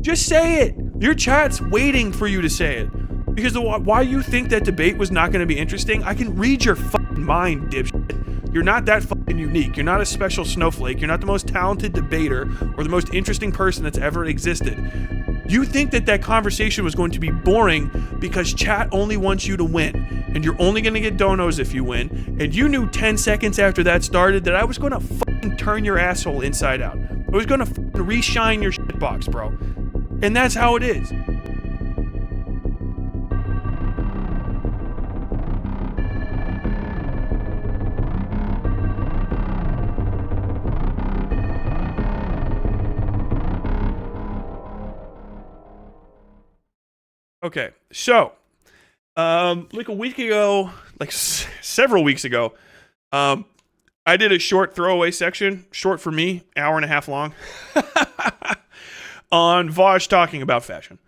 Just say it. Your chat's waiting for you to say it. Because why you think that debate was not going to be interesting, I can read your fucking mind, dipshit. You're not that fucking unique. You're not a special snowflake. You're not the most talented debater or the most interesting person that's ever existed. You think that that conversation was going to be boring because chat only wants you to win. And you're only going to get donos if you win. And you knew 10 seconds after that started that I was going to fucking turn your asshole inside out. I was going to fucking re-shine your shitbox, bro. And that's how it is. Okay, so, like a week ago, like several weeks ago, I did a short throwaway section, short for me, hour and a half long, on VAUSH talking about fashion.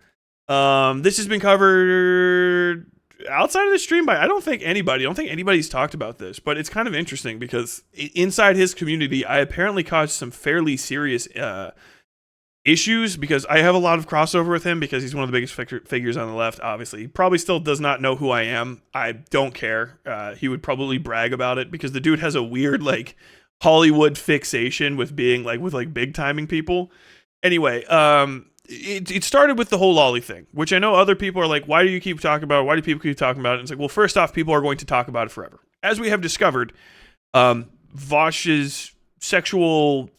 This has been covered outside of the stream by, I don't think anybody's talked about this, but it's kind of interesting because inside his community, I apparently caused some fairly serious issues because I have a lot of crossover with him because he's one of the biggest figures on the left, obviously. He probably still does not know who I am. I don't care. He would probably brag about it because the dude has a weird, like, Hollywood fixation with being, like, with, like, big-timing people. Anyway, it started with the whole lolly thing, which I know other people are like, why do people keep talking about it? And it's like, well, first off, people are going to talk about it forever. As we have discovered, VAUSH's sexual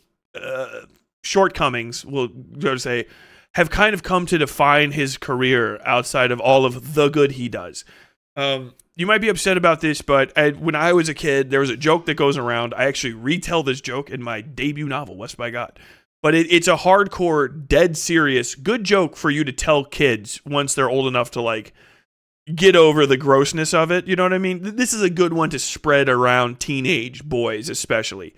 shortcomings, we'll go to say, have kind of come to define his career outside of all of the good he does. You might be upset about this, but when I was a kid, there was a joke that goes around. I actually retell this joke in my debut novel, West by God. But it's a hardcore, dead serious, good joke for you to tell kids once they're old enough to, like, get over the grossness of it. You know what I mean? This is a good one to spread around teenage boys, especially.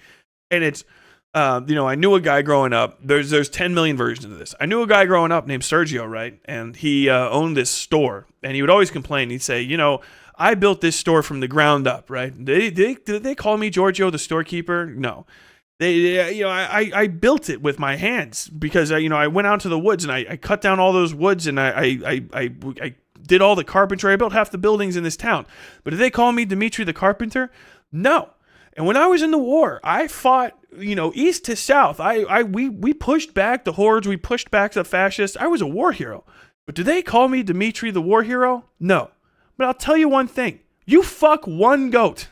And it's, I knew a guy growing up. There's 10 million versions of this. I knew a guy growing up named Sergio, right? And he owned this store. And he would always complain. He'd say, I built this store from the ground up, right? Did they call me Giorgio the storekeeper? No. I built it with my hands because I went out to the woods and I cut down all those woods and I did all the carpentry. I built half the buildings in this town. But did they call me Dimitri the Carpenter? No. And when I was in the war, I fought, east to south. We pushed back the hordes. We pushed back the fascists. I was a war hero. But do they call me Dimitri the war hero? No. But I'll tell you one thing. You fuck one goat.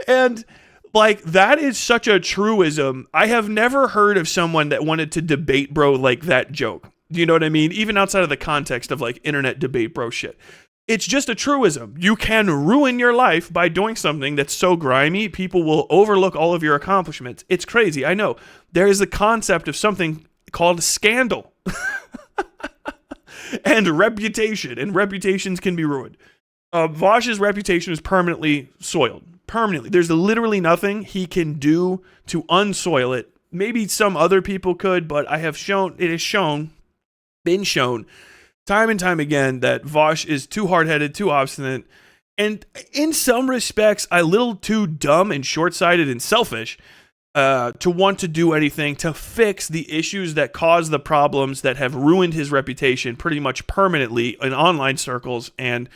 And, like, that is such a truism. I have never heard of someone that wanted to debate bro like that joke. Do you know what I mean? Even outside of the context of, like, internet debate bro shit. It's just a truism. You can ruin your life by doing something that's so grimy, people will overlook all of your accomplishments. It's crazy, I know. There is the concept of something called scandal. And reputation. And reputations can be ruined. VAUSH's reputation is permanently soiled. Permanently. There's literally nothing he can do to unsoil it. Maybe some other people could, but it has been shown time and time again that VAUSH is too hard-headed, too obstinate, and in some respects, a little too dumb and short-sighted and selfish to want to do anything to fix the issues that cause the problems that have ruined his reputation pretty much permanently in online circles and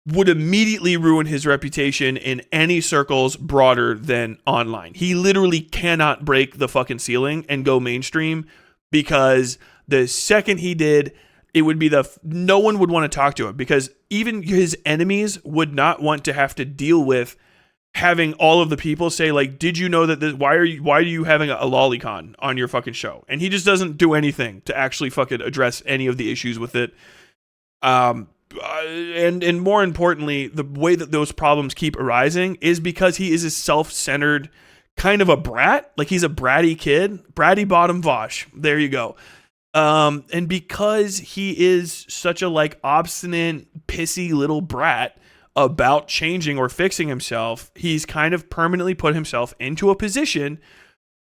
would immediately ruin his reputation in any circles broader than online. He literally cannot break the fucking ceiling and go mainstream because the second he did, it would be no one would want to talk to him because even his enemies would not want to have to deal with having all of the people say, like, did you know that why are you having a lolicon on your fucking show? And he just doesn't do anything to actually fucking address any of the issues with it. And more importantly, the way that those problems keep arising is because he is a self-centered kind of a brat. Like, he's a bratty kid. Bratty bottom VAUSH. There you go. And because he is such a, like, obstinate, pissy little brat about changing or fixing himself, he's kind of permanently put himself into a position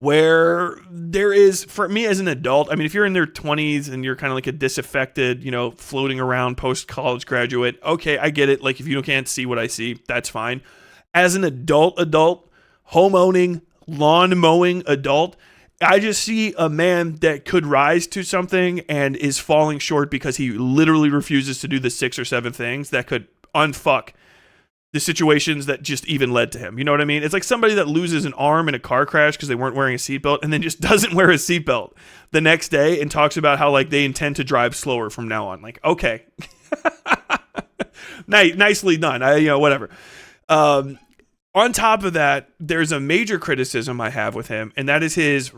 where there is, for me as an adult, I mean, if you're in their 20s and you're kind of like a disaffected, floating around post-college graduate, okay, I get it. Like, if you can't see what I see, that's fine. As an adult, home-owning, lawn-mowing adult, I just see a man that could rise to something and is falling short because he literally refuses to do the 6 or 7 things that could unfuck the situations that just even led to him. You know what I mean? It's like somebody that loses an arm in a car crash because they weren't wearing a seatbelt and then just doesn't wear a seatbelt the next day and talks about how like they intend to drive slower from now on. Like, okay. Nicely done. Whatever. On top of that, there's a major criticism I have with him, and that is his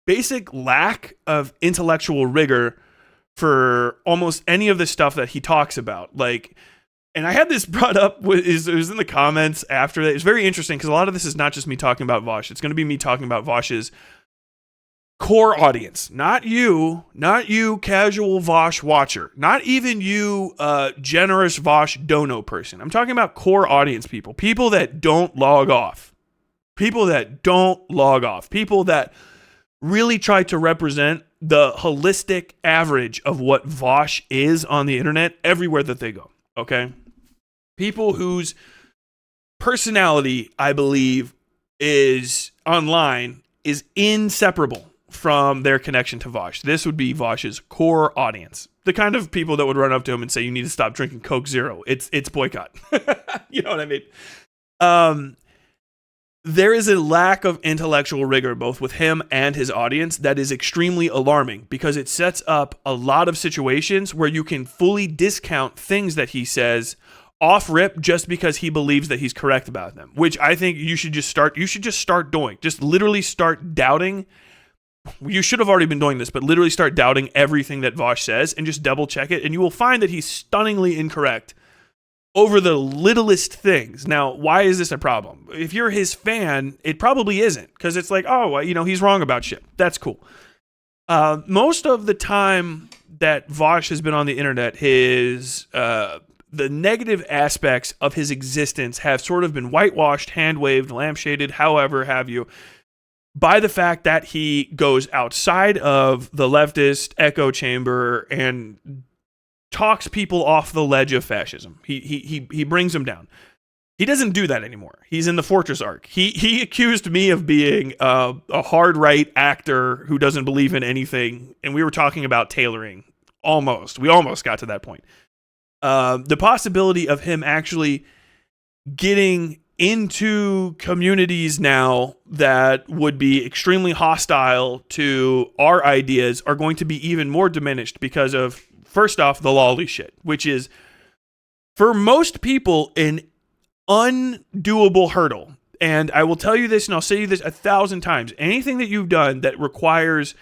basic lack of intellectual rigor for almost any of the stuff that he talks about. Like, and I had this brought up, it was in the comments after that. It's very interesting because a lot of this is not just me talking about VAUSH. It's going to be me talking about VAUSH's core audience. Not you, casual VAUSH watcher. Not even you, generous VAUSH dono person. I'm talking about core audience people. People that don't log off. People that really try to represent the holistic average of what VAUSH is on the internet everywhere that they go. Okay? People whose personality, I believe, is online is inseparable from their connection to VAUSH. This would be VAUSH's core audience. The kind of people that would run up to him and say, you need to stop drinking Coke Zero. It's boycott. You know what I mean? There is a lack of intellectual rigor both with him and his audience that is extremely alarming because it sets up a lot of situations where you can fully discount things that he says off rip just because he believes that he's correct about them, which I think you should just start doing. Just literally start doubting. You should have already been doing this, but literally start doubting everything that VAUSH says and just double check it. And you will find that he's stunningly incorrect over the littlest things. Now, why is this a problem? If you're his fan, it probably isn't because it's like, oh, he's wrong about shit. That's cool. Most of the time that VAUSH has been on the internet, the negative aspects of his existence have sort of been whitewashed, hand-waved, lampshaded, however have you, by the fact that he goes outside of the leftist echo chamber and talks people off the ledge of fascism. He brings them down. He doesn't do that anymore. He's in the Fortress arc. He accused me of being a hard right actor who doesn't believe in anything, and we were talking about tailoring. We almost got to that point. The possibility of him actually getting into communities now that would be extremely hostile to our ideas are going to be even more diminished because of, first off, the lolly shit, which is, for most people, an undoable hurdle. And I will tell you this, and I'll say you this 1,000 times. Anything that you've done that requires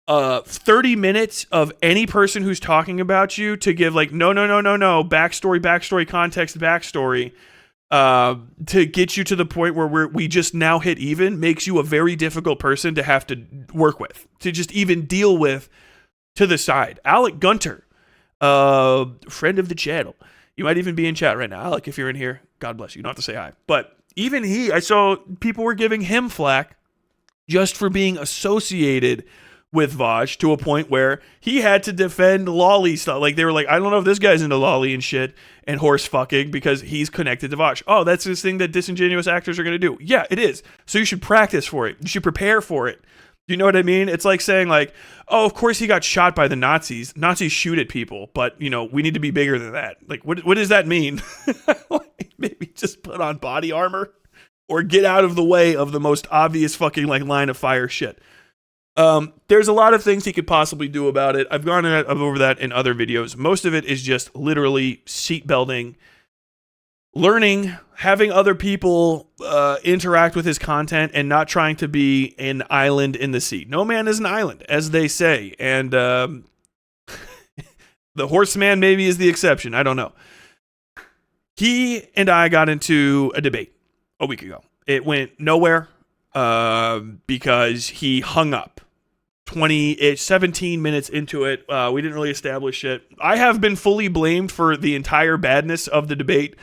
30 minutes of any person who's talking about you to give like, no, backstory, context, backstory, to get you to the point where we just now hit even, makes you a very difficult person to have to work with, to just even deal with to the side. Alec Gunter, friend of the channel. You might even be in chat right now. Alec, if you're in here, God bless you. You don't have to say hi. But even I saw people were giving him flack just for being associated with VAUSH to a point where he had to defend lolly stuff. Like, they were like, I don't know if this guy's into lolly and shit and horse fucking because he's connected to VAUSH. Oh, that's this thing that disingenuous actors are going to do. Yeah, it is. So you should practice for it. You should prepare for it. Do you know what I mean? It's like saying like, oh, of course he got shot by the Nazis. Nazis shoot at people, but we need to be bigger than that. Like, what does that mean? Like, maybe just put on body armor or get out of the way of the most obvious fucking like line of fire shit. There's a lot of things he could possibly do about it. I've gone over that in other videos. Most of it is just literally seatbelting, learning, having other people interact with his content, and not trying to be an island in the sea. No man is an island, as they say. And the horseman maybe is the exception. I don't know. He and I got into a debate a week ago. It went nowhere because he hung up. 17 minutes into it. We didn't really establish it. I have been fully blamed for the entire badness of the debate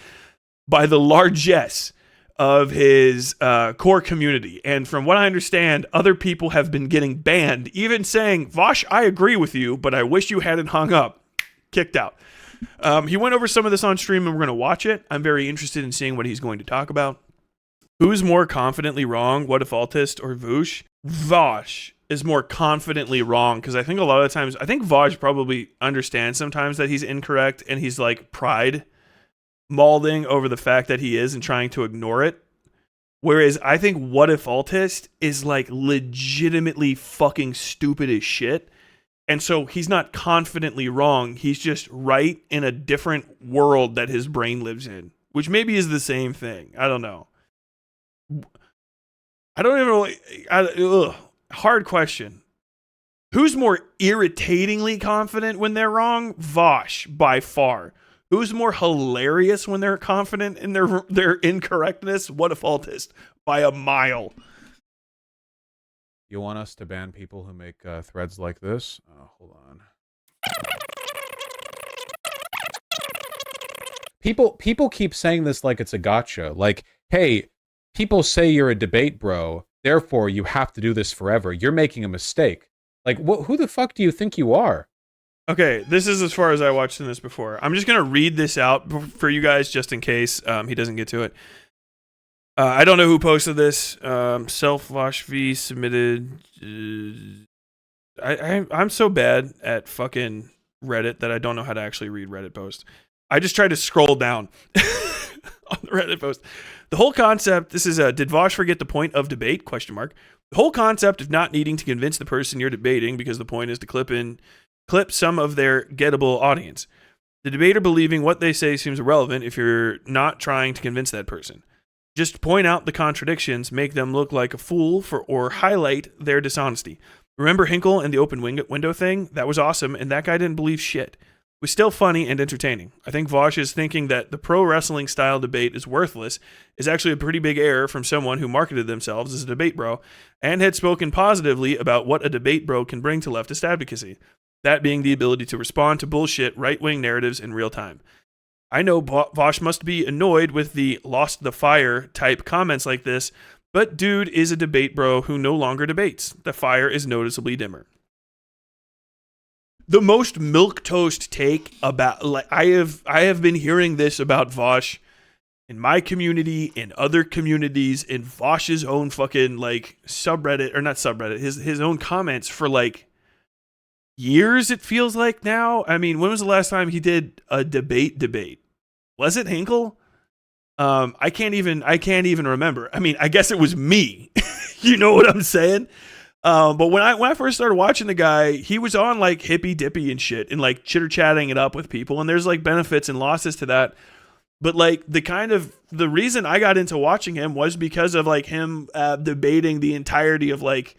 by the largesse of his core community. And from what I understand, other people have been getting banned, even saying, VAUSH, I agree with you, but I wish you hadn't hung up. Kicked out. He went over some of this on stream, and we're going to watch it. I'm very interested in seeing what he's going to talk about. Who's more confidently wrong, what if altist or VAUSH? VAUSH is more confidently wrong, because I think a lot of the times, I think VAUSH probably understands sometimes that he's incorrect, and he's like pride malding over the fact that he is and trying to ignore it. Whereas I think What If Altist is like legitimately fucking stupid as shit. And so he's not confidently wrong. He's just right in a different world that his brain lives in, which maybe is the same thing. I don't know. I don't even know. Hard question. Who's more irritatingly confident when they're wrong? VAUSH, by far. Who's more hilarious when they're confident in their incorrectness? What If Altist, by a mile. You want us to ban people who make threads like this? Hold on. People keep saying this like it's a gotcha. Like, hey, people say you're a debate bro, therefore you have to do this forever. You're making a mistake. Like, who the fuck do you think you are? Okay, this is as far as I watched in this before. I'm just going to read this out for you guys just in case he doesn't get to it. I don't know who posted this. Self-VAUSH V submitted. I'm so bad at fucking Reddit that I don't know how to actually read Reddit posts. I just tried to scroll down on the Reddit post. The whole concept, this is did VAUSH forget the point of debate? ? The whole concept of not needing to convince the person you're debating, because the point is to clip some of their gettable audience. The debater believing what they say seems irrelevant if you're not trying to convince that person. Just point out the contradictions, make them look like a fool or highlight their dishonesty. Remember Hinkle and the open window thing? That was awesome, and that guy didn't believe shit. It was still funny and entertaining. I think VAUSH is thinking that the pro wrestling style debate is worthless is actually a pretty big error from someone who marketed themselves as a debate bro and had spoken positively about what a debate bro can bring to leftist advocacy. That being the ability to respond to bullshit right-wing narratives in real time. I know VAUSH must be annoyed with the lost the fire type comments like this, but dude is a debate bro who no longer debates. The fire is noticeably dimmer. The most milquetoast take about, like, I have been hearing this about VAUSH in my community, in other communities, in VAUSH's own fucking like subreddit, or not subreddit, his own comments for like years, it feels like now. I mean, when was the last time he did a debate? Was it Hinkle? I can't even remember. I mean, I guess it was me. You know what I'm saying? But when I first started watching the guy, he was on like hippy dippy and shit and like chitter chatting it up with people. And there's like benefits and losses to that. But like the reason I got into watching him was because of like him debating the entirety of like,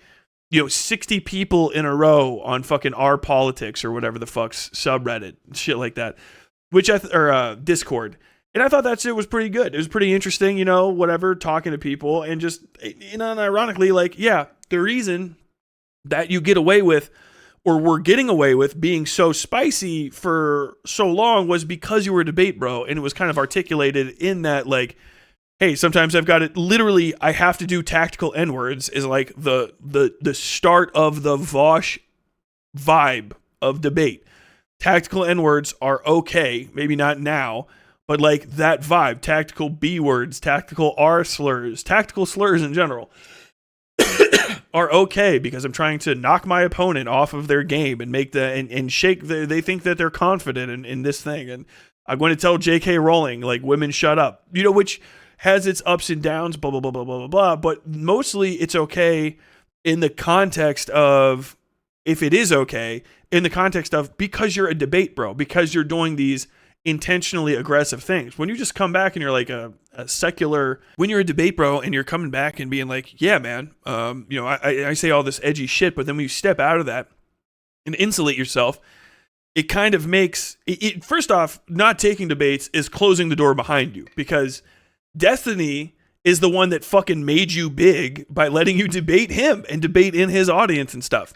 60 people in a row on fucking our politics or whatever the fuck's subreddit, shit like that, or Discord. And I thought that shit was pretty good. It was pretty interesting, whatever, talking to people and just, and ironically, like, yeah, the reason that you get away with, or were getting away with being so spicy for so long was because you were a debate bro. And it was kind of articulated in that, like, hey, sometimes I've got it. Literally, I have to do tactical N-words is like the start of the VAUSH vibe of debate. Tactical N-words are okay, maybe not now, but like that vibe, tactical B words, tactical R slurs, tactical slurs in general are okay because I'm trying to knock my opponent off of their game and make and shake they think that they're confident in this thing. And I'm going to tell J.K. Rowling, like, women shut up, which has its ups and downs, blah, blah, blah, blah, blah, blah, blah. But mostly it's okay in the context of, if it is okay, in the context of because you're a debate bro, because you're doing these intentionally aggressive things. When you just come back and you're like a secular, when you're a debate bro and you're coming back and being like, yeah, man, I say all this edgy shit, but then when you step out of that and insulate yourself, it kind of makes it first off, not taking debates is closing the door behind you, because Destiny is the one that fucking made you big by letting you debate him and debate in his audience and stuff.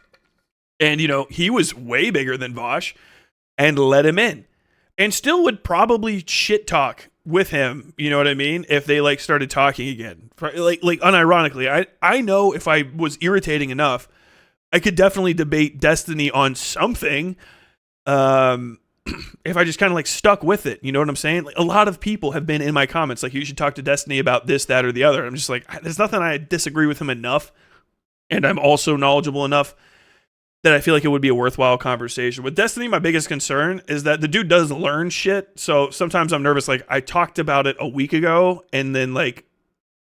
And, he was way bigger than VAUSH and let him in. And still would probably shit talk with him, you know what I mean? If they like started talking again. Like unironically, I know if I was irritating enough, I could definitely debate Destiny on something. If I just kind of like stuck with it, you know what I'm saying? Like, a lot of people have been in my comments like, you should talk to Destiny about this, that, or the other. I'm just like, there's nothing I disagree with him enough and I'm also knowledgeable enough that I feel like it would be a worthwhile conversation. With Destiny, my biggest concern is that the dude does learn shit. So sometimes I'm nervous. Like, I talked about it a week ago, and then, like,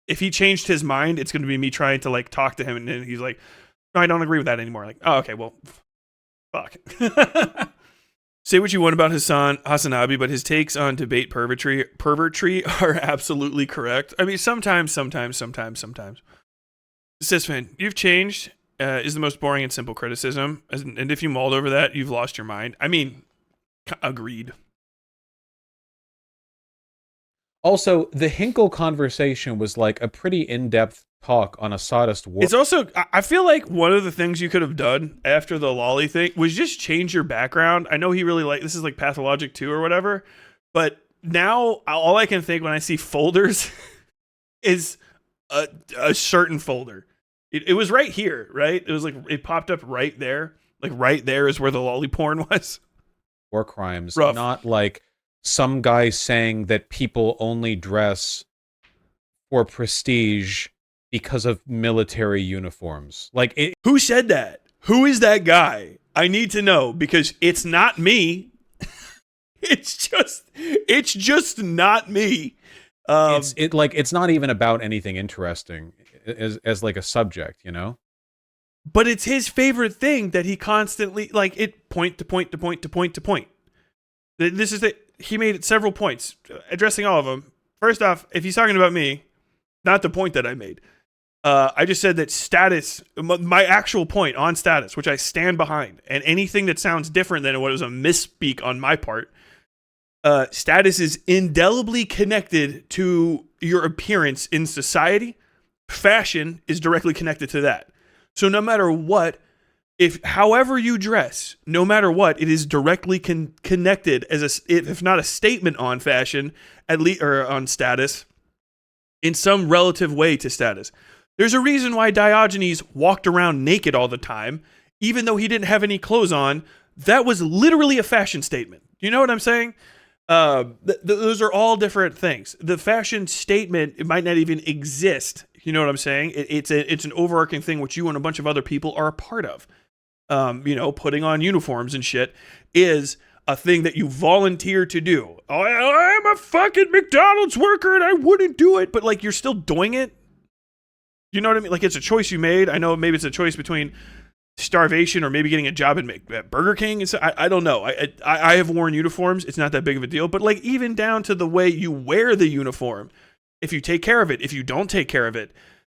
if he changed his mind, it's going to be me trying to, like, talk to him, and then he's like, no, I don't agree with that anymore. Like, oh, okay, well, fuck. Say what you want about Hassan Hasanabi, but his takes on debate pervertry are absolutely correct. I mean, sometimes. Sisman, you've changed. Is the most boring and simple criticism. And if you mauled over that, you've lost your mind. I mean, agreed. Also, the Hinkle conversation was like a pretty in-depth talk on a sawdust war. It's also, I feel like one of the things you could have done after the lolly thing was just change your background. I know he really this is like Pathologic 2 or whatever, but now all I can think when I see folders is a certain folder. It was right here, right? It was like, it popped up right there. Like right there is where the lolly porn was. War crimes, Rough. not like some guy saying that people only dress for prestige because of military uniforms. Like, who said that? Who is that guy? I need to know, because it's not me. it's just not me. It's not even about anything interesting as like a subject, you know? But it's his favorite thing that he constantly, like, it point to point to point to point to point. This is he made several points, addressing all of them. First off, if he's talking about me, not the point that I made. I just said that status, my actual point on status, which I stand behind, and anything that sounds different than what was a misspeak on my part, status is indelibly connected to your appearance in society. Fashion is directly connected to that. So no matter what, however you dress, no matter what, it is directly connected as if not a statement on fashion, at least, or on status, in some relative way to status. There's a reason why Diogenes walked around naked all the time, even though he didn't have any clothes on. That was literally a fashion statement. You know what I'm saying? Those are all different things. The fashion statement, it might not even exist. You know what I'm saying? It's an overarching thing which you and a bunch of other people are a part of. Putting on uniforms and shit is a thing that you volunteer to do. I'm a fucking McDonald's worker and I wouldn't do it, but like you're still doing it. You know what I mean? Like it's a choice you made. I know maybe it's a choice between starvation or maybe getting a job at Burger King. I don't know. I have worn uniforms. It's not that big of a deal. But like even down to the way you wear the uniform, if you take care of it, if you don't take care of it,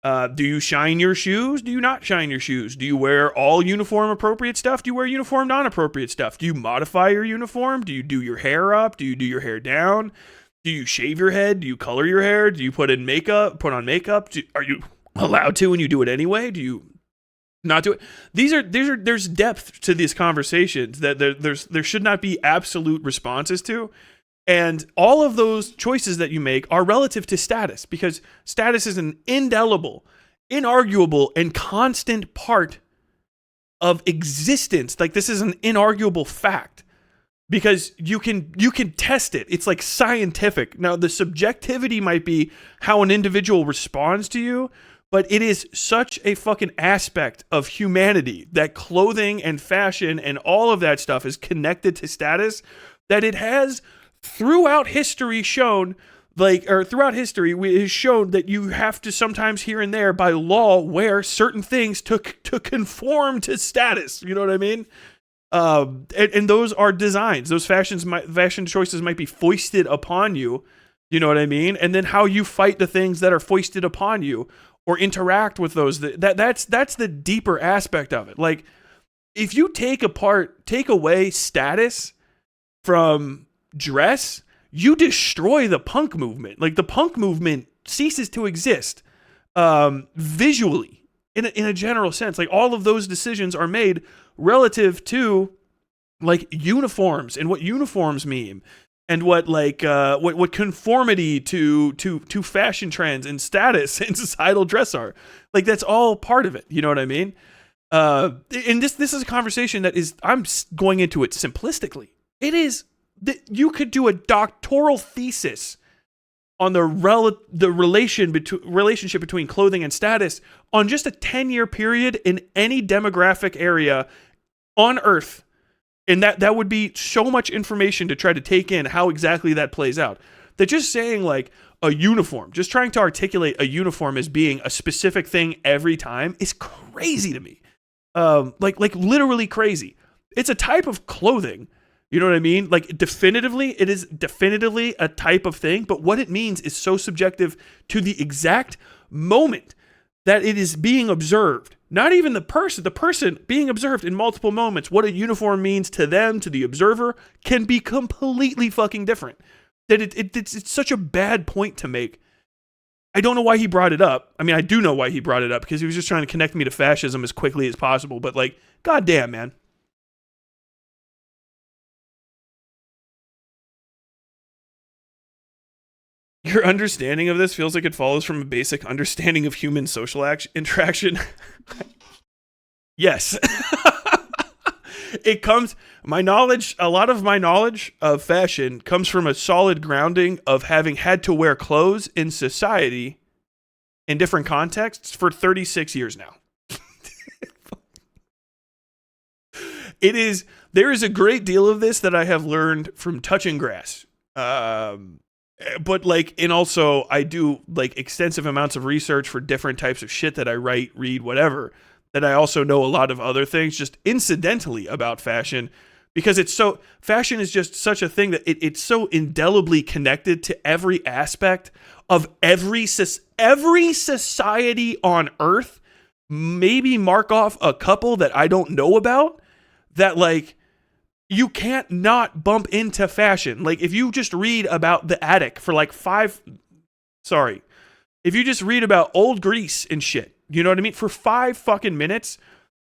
do you shine your shoes? Do you not shine your shoes? Do you wear all uniform appropriate stuff? Do you wear uniform non-appropriate stuff? Do you modify your uniform? Do you do your hair up? Do you do your hair down? Do you shave your head? Do you color your hair? Do you put on makeup? Are you allowed to when you do it anyway? Do you not do it? There's depth to these conversations that there should not be absolute responses to. And all of those choices that you make are relative to status, because status is an indelible, inarguable, and constant part of existence. Like this is an inarguable fact because you can test it. It's like scientific. Now the subjectivity might be how an individual responds to you, but it is such a fucking aspect of humanity that clothing and fashion and all of that stuff is connected to status that it has throughout history shown, it is shown that you have to sometimes here and there by law wear certain things to conform to status. You know what I mean? And those are designs. Those fashion choices might be foisted upon you. You know what I mean? And then how you fight the things that are foisted upon you or interact with those. That's the deeper aspect of it. Like if you take away status from dress, you destroy the punk movement. Like the punk movement ceases to exist visually in a general sense. Like all of those decisions are made relative to like uniforms and what uniforms mean and what conformity to fashion trends and status and societal dress are. Like that's all part of it. You know what I mean? And this is a conversation that is, I'm going into it simplistically. It is that you could do a doctoral thesis on the relationship between clothing and status on just a 10-year period in any demographic area on Earth. And that would be so much information to try to take in how exactly that plays out. That just saying like a uniform, just trying to articulate a uniform as being a specific thing every time is crazy to me. Like literally crazy. It's a type of clothing. You know what I mean? Like it is definitively a type of thing, but what it means is so subjective to the exact moment that it is being observed. Not even the person being observed in multiple moments. What a uniform means to them, to the observer, can be completely fucking different. That it's such a bad point to make. I don't know why he brought it up. I mean, I do know why he brought it up, because he was just trying to connect me to fascism as quickly as possible. But like, goddamn, man. Your understanding of this feels like it follows from a basic understanding of human social interaction. Yes. It comes, a lot of my knowledge of fashion comes from a solid grounding of having had to wear clothes in society in different contexts for 36 years now. There is a great deal of this that I have learned from touching grass. But like, and also I do like extensive amounts of research for different types of shit that I write, read, whatever, that I also know a lot of other things just incidentally about fashion, because fashion is just such a thing that it's so indelibly connected to every aspect of every society on Earth. Maybe mark off a couple that I don't know about, that like, you can't not bump into fashion. Like, if you just read about the attic for like if you just read about old Greece and shit, you know what I mean? For 5 fucking minutes,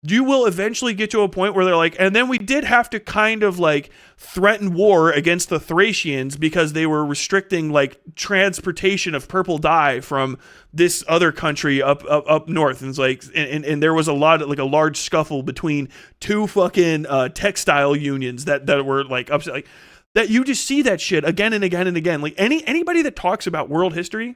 you will eventually get to a point where they're like, and then we did have to kind of like threaten war against the Thracians because they were restricting like transportation of purple dye from this other country up north. And it's like, and there was a large scuffle between 2 fucking textile unions that were like upset. Like, that you just see that shit again and again and again. Like anybody that talks about world history,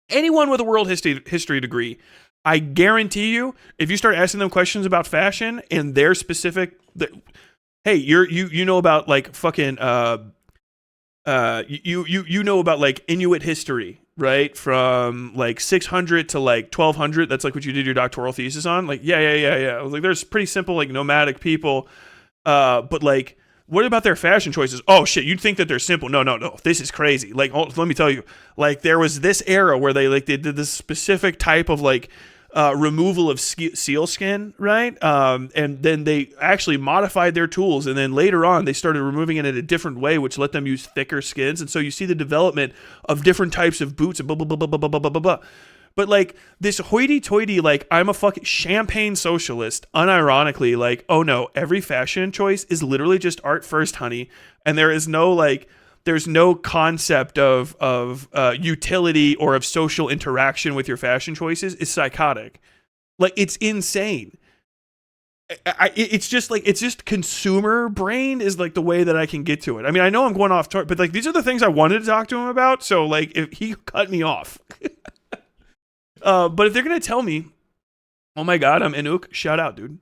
anyone with a world history degree, I guarantee you, if you start asking them questions about fashion and their specific, hey, you know about like fucking you know about like Inuit history, right? From like 600 to like 1200. That's like what you did your doctoral thesis on. Like, yeah. I was like, there's pretty simple like nomadic people, but like, what about their fashion choices? Oh shit, you'd think that they're simple. No. This is crazy. Like, let me tell you, like there was this era where they did this specific type of like removal of seal skin, right? And then they actually modified their tools, and then later on they started removing it in a different way, which let them use thicker skins. And so you see the development of different types of boots and blah blah blah blah blah blah blah blah. But like this hoity-toity, like I'm a fucking champagne socialist, unironically, like, oh no, every fashion choice is literally just art first, honey, and there is no like, there's no concept of utility or of social interaction with your fashion choices is psychotic. Like, it's insane. It's just consumer brain is like the way that I can get to it. I mean, I know I'm going off but like these are the things I wanted to talk to him about. So like, if he cut me off. But if they're gonna tell me, oh my god, I'm Inuk, shout out, dude.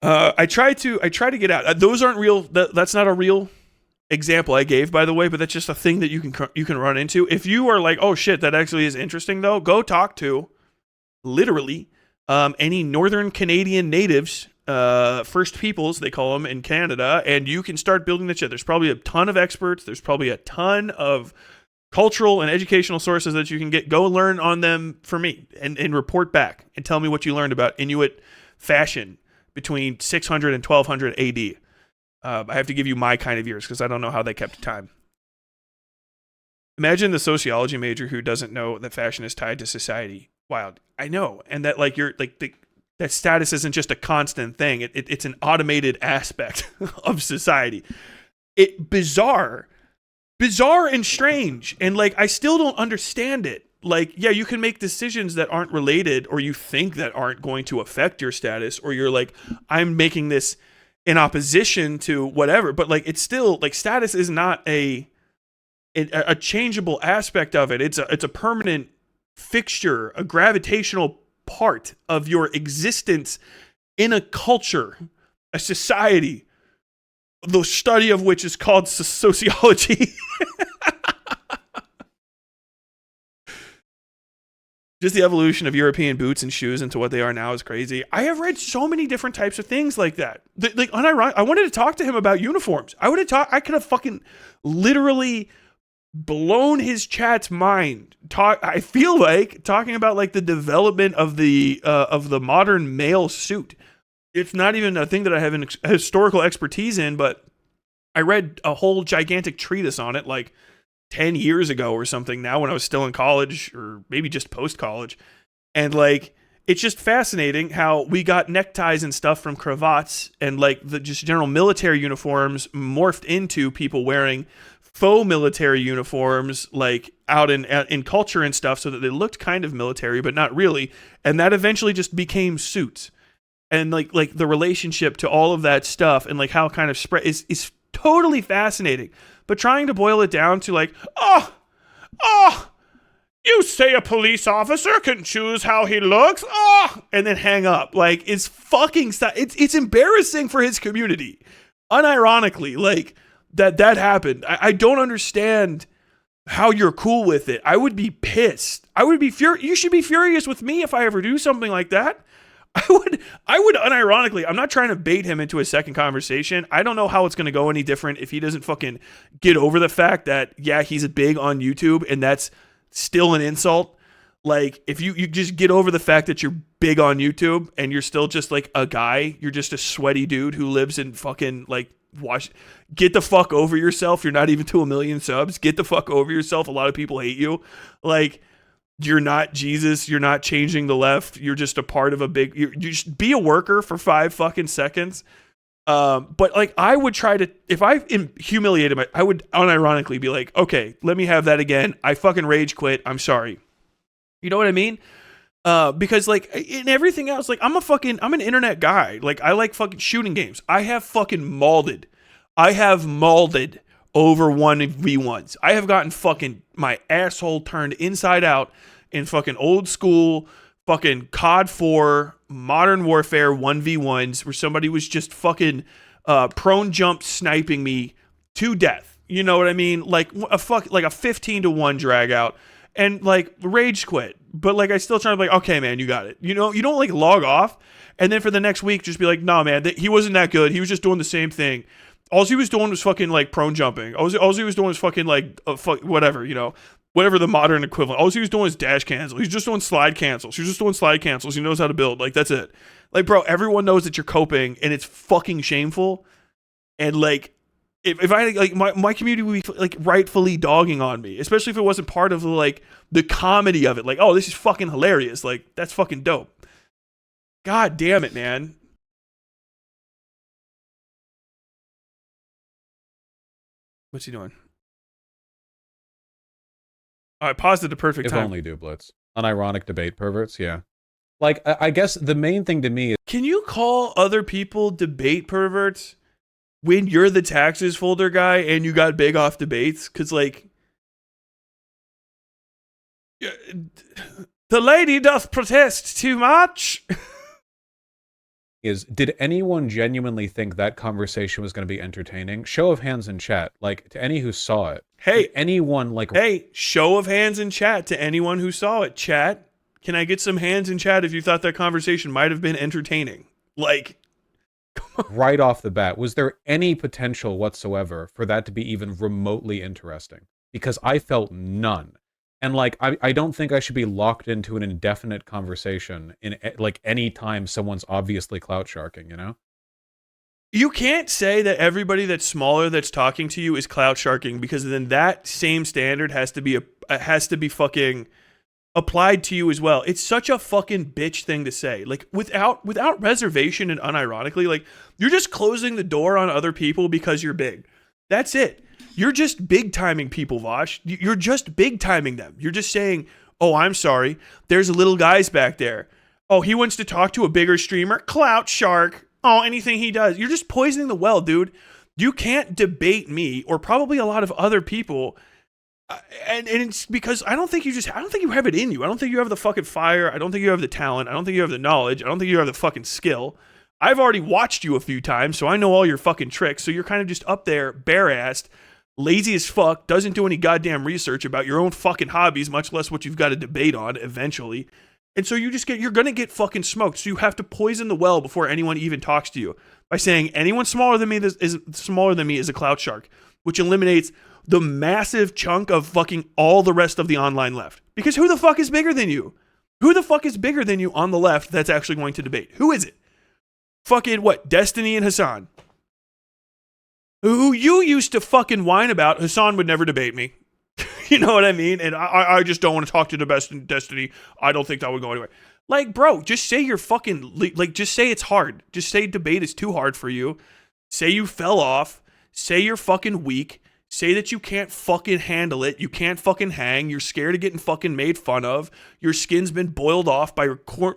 I try to get out. Those aren't real. That's not a real example I gave, by the way. But that's just a thing that you can run into. If you are like, oh shit, that actually is interesting, though, go talk to literally any Northern Canadian natives, First Peoples they call them in Canada, and you can start building that shit. There's probably a ton of experts. There's probably a ton of cultural and educational sources that you can get. Go learn on them for me and report back and tell me what you learned about Inuit fashion between 600 and 1200 AD. I have to give you my kind of years because I don't know how they kept time. Imagine the sociology major who doesn't know that fashion is tied to society. Wild. I know. And that like you're like that status isn't just a constant thing. It's an automated aspect of society. Bizarre and strange, and like I still don't understand it. Like, yeah, you can make decisions that aren't related, or you think that aren't going to affect your status, or you're like, I'm making this in opposition to whatever, but like it's still like status is not a a changeable aspect of it. It's a permanent fixture, a gravitational part of your existence in a culture, a society, the study of which is called sociology. Just the evolution of European boots and shoes into what they are now is crazy. I have read so many different types of things like that. Like unironic. I wanted to talk to him about uniforms. I could have fucking literally blown his chat's mind. I feel like talking about like the development of the modern male suit. It's not even a thing that I have an historical expertise in, but I read a whole gigantic treatise on it like 10 years ago or something now when I was still in college or maybe just post-college. And like, it's just fascinating how we got neckties and stuff from cravats and like the just general military uniforms morphed into people wearing faux military uniforms like out in culture and stuff so that they looked kind of military, but not really. And that eventually just became suits. And like the relationship to all of that stuff and like how it kind of spread is totally fascinating. But trying to boil it down to like, you say a police officer can choose how he looks, and then hang up. Like, it's fucking, it's embarrassing for his community. Unironically, like, that happened. I don't understand how you're cool with it. I would be pissed. I would be furious. You should be furious with me if I ever do something like that. I would unironically, I'm not trying to bait him into a second conversation. I don't know how it's going to go any different if he doesn't fucking get over the fact that, yeah, he's big on YouTube and that's still an insult. Like, if you just get over the fact that you're big on YouTube and you're still just like a guy, you're just a sweaty dude who lives in fucking like get the fuck over yourself. You're not even to 1 million subs. Get the fuck over yourself. A lot of people hate you. Like, you're not Jesus. You're not changing the left. You're just a part of a big. You just be a worker for 5 fucking seconds. But like, I would try to, if I humiliated I would unironically be like, okay, let me have that again. I fucking rage quit. I'm sorry. You know what I mean? Because like in everything else, like I'm an internet guy. Like I like fucking shooting games. I have fucking malded over 1v1s. I have gotten fucking my asshole turned inside out in fucking old school fucking COD 4 Modern Warfare 1v1s where somebody was just fucking prone jump sniping me to death. You know what I mean? Like a 15-1 drag out and like rage quit. But like I still try to be like, okay, man, you got it. You know, you don't like log off and then for the next week just be like, nah, man, he wasn't that good. He was just doing the same thing. All he was doing was fucking like prone jumping. All he was doing was fucking like whatever, you know, whatever the modern equivalent. All he was doing was dash cancel. He's just doing slide cancels. He's just doing slide cancels. He knows how to build. Like that's it. Like bro, everyone knows that you're coping, and it's fucking shameful. And like, if I like my community would be like rightfully dogging on me, especially if it wasn't part of like the comedy of it. Like, oh, this is fucking hilarious. Like that's fucking dope. God damn it, man. What's he doing? I paused at the perfect time. If only Dublitz. Unironic debate perverts, yeah. Like, I guess the main thing to me is... Can you call other people debate perverts when you're the taxes folder guy and you got big off debates? Because, like... The lady doth protest too much. Did anyone genuinely think that conversation was going to be entertaining? Show of hands in chat, like to any who saw it. Hey, anyone like? Hey, show of hands in chat to anyone who saw it. Chat, can I get some hands in chat if you thought that conversation might have been entertaining? Like, right off the bat, was there any potential whatsoever for that to be even remotely interesting? Because I felt none. And like, I don't think I should be locked into an indefinite conversation in like any time someone's obviously clout sharking, you know? You can't say that everybody that's smaller that's talking to you is clout sharking, because then that same standard has to be fucking applied to you as well. It's such a fucking bitch thing to say. Like without reservation and unironically, like you're just closing the door on other people because you're big. That's it. You're just big timing people, VAUSH. You're just big timing them. You're just saying, oh, I'm sorry, there's little guys back there. Oh, he wants to talk to a bigger streamer. Clout shark. Oh, anything he does. You're just poisoning the well, dude. You can't debate me or probably a lot of other people And it's because I don't think you have it in you. I don't think you have the fucking fire. I don't think you have the talent. I don't think you have the knowledge. I don't think you have the fucking skill. I've already watched you a few times, so I know all your fucking tricks. So you're kind of just up there, bare-assed, lazy as fuck, doesn't do any goddamn research about your own fucking hobbies, much less what you've got to debate on eventually. And so you're gonna get fucking smoked. So you have to poison the well before anyone even talks to you by saying anyone smaller than me is a clout shark, which eliminates the massive chunk of fucking all the rest of the online left. Because who the fuck is bigger than you? Who the fuck is bigger than you on the left that's actually going to debate? Who is it? Fucking what? Destiny and Hassan. Who you used to fucking whine about. Hassan would never debate me. You know what I mean? And I just don't want to talk to the best in Destiny. I don't think that would go anywhere. Like, bro, just say you're fucking, like, just say it's hard. Just say debate is too hard for you. Say you fell off. Say you're fucking weak. Say that you can't fucking handle it. You can't fucking hang. You're scared of getting fucking made fun of. Your skin's been boiled off by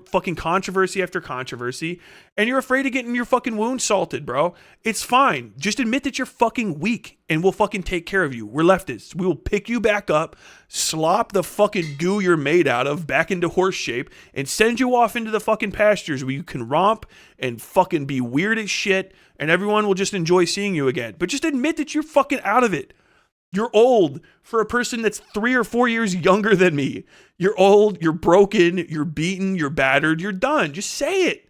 fucking controversy after controversy. And you're afraid of getting your fucking wound salted, bro. It's fine. Just admit that you're fucking weak and we'll fucking take care of you. We're leftists. We will pick you back up, slop the fucking goo you're made out of back into horse shape, and send you off into the fucking pastures where you can romp and fucking be weird as shit, and everyone will just enjoy seeing you again. But just admit that you're fucking out of it. You're old for a person that's 3 or 4 years younger than me. You're old, you're broken, you're beaten, you're battered, you're done. Just say it.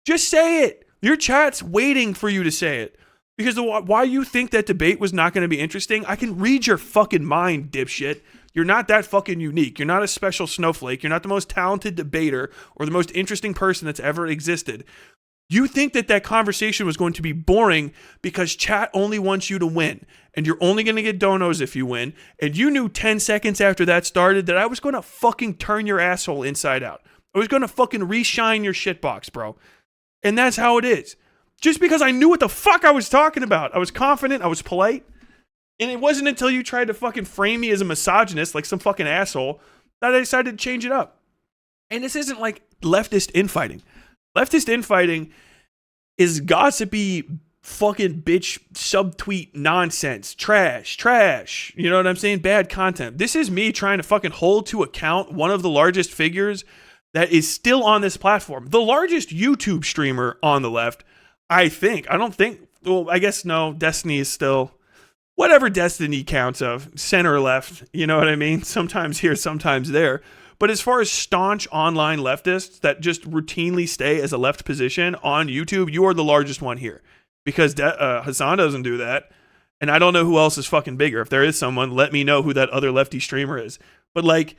Just say it. Your chat's waiting for you to say it. Because why you think that debate was not going to be interesting, I can read your fucking mind, dipshit. You're not that fucking unique. You're not a special snowflake. You're not the most talented debater or the most interesting person that's ever existed. You think that conversation was going to be boring because chat only wants you to win. And you're only going to get donos if you win. And you knew 10 seconds after that started that I was going to fucking turn your asshole inside out. I was going to fucking reshine your shitbox, bro. And that's how it is. Just because I knew what the fuck I was talking about. I was confident. I was polite. And it wasn't until you tried to fucking frame me as a misogynist like some fucking asshole that I decided to change it up. And this isn't like leftist infighting. Leftist infighting is gossipy fucking bitch subtweet nonsense. Trash. You know what I'm saying? Bad content. This is me trying to fucking hold to account one of the largest figures that is still on this platform. The largest YouTube streamer on the left, I think. I don't think, well, I guess no, Destiny is still, whatever Destiny counts of, center left, you know what I mean? Sometimes here, sometimes there. But as far as staunch online leftists that just routinely stay as a left position on YouTube, you are the largest one here. Because Hassan doesn't do that. And I don't know who else is fucking bigger. If there is someone, let me know who that other lefty streamer is. But like,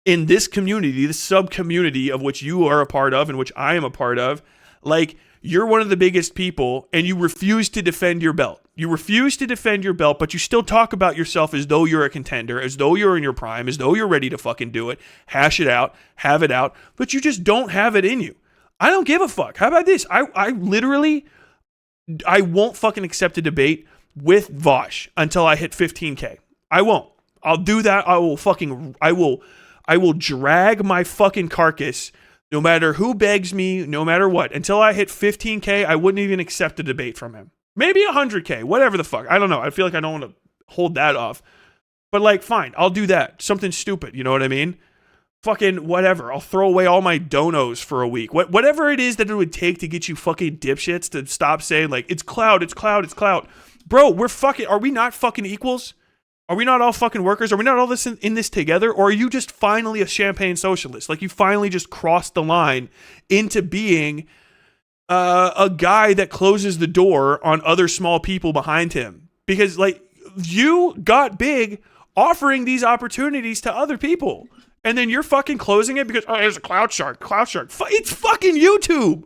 in this community, this sub-community of which you are a part of and which I am a part of, like, you're one of the biggest people and you refuse to defend your belt. You refuse to defend your belt, but you still talk about yourself as though you're a contender, as though you're in your prime, as though you're ready to fucking do it, hash it out, have it out, but you just don't have it in you. I don't give a fuck. How about this? I literally won't fucking accept a debate with VAUSH until I hit 15K. I won't. I'll do that. I will drag my fucking carcass no matter who begs me, no matter what. Until I hit 15K, I wouldn't even accept a debate from him. Maybe 100K, whatever the fuck. I don't know. I feel like I don't want to hold that off. But like, fine, I'll do that. Something stupid, you know what I mean? Fucking whatever. I'll throw away all my donos for a week. Whatever it is that it would take to get you fucking dipshits to stop saying like, it's Clout, it's Clout, it's Clout. Bro, are we not fucking equals? Are we not all fucking workers? Are we not all in this together? Or are you just finally a champagne socialist? Like you finally just crossed the line into being a guy that closes the door on other small people behind him. Because like you got big offering these opportunities to other people. And then you're fucking closing it because, oh, there's a Clout Shark. It's fucking YouTube.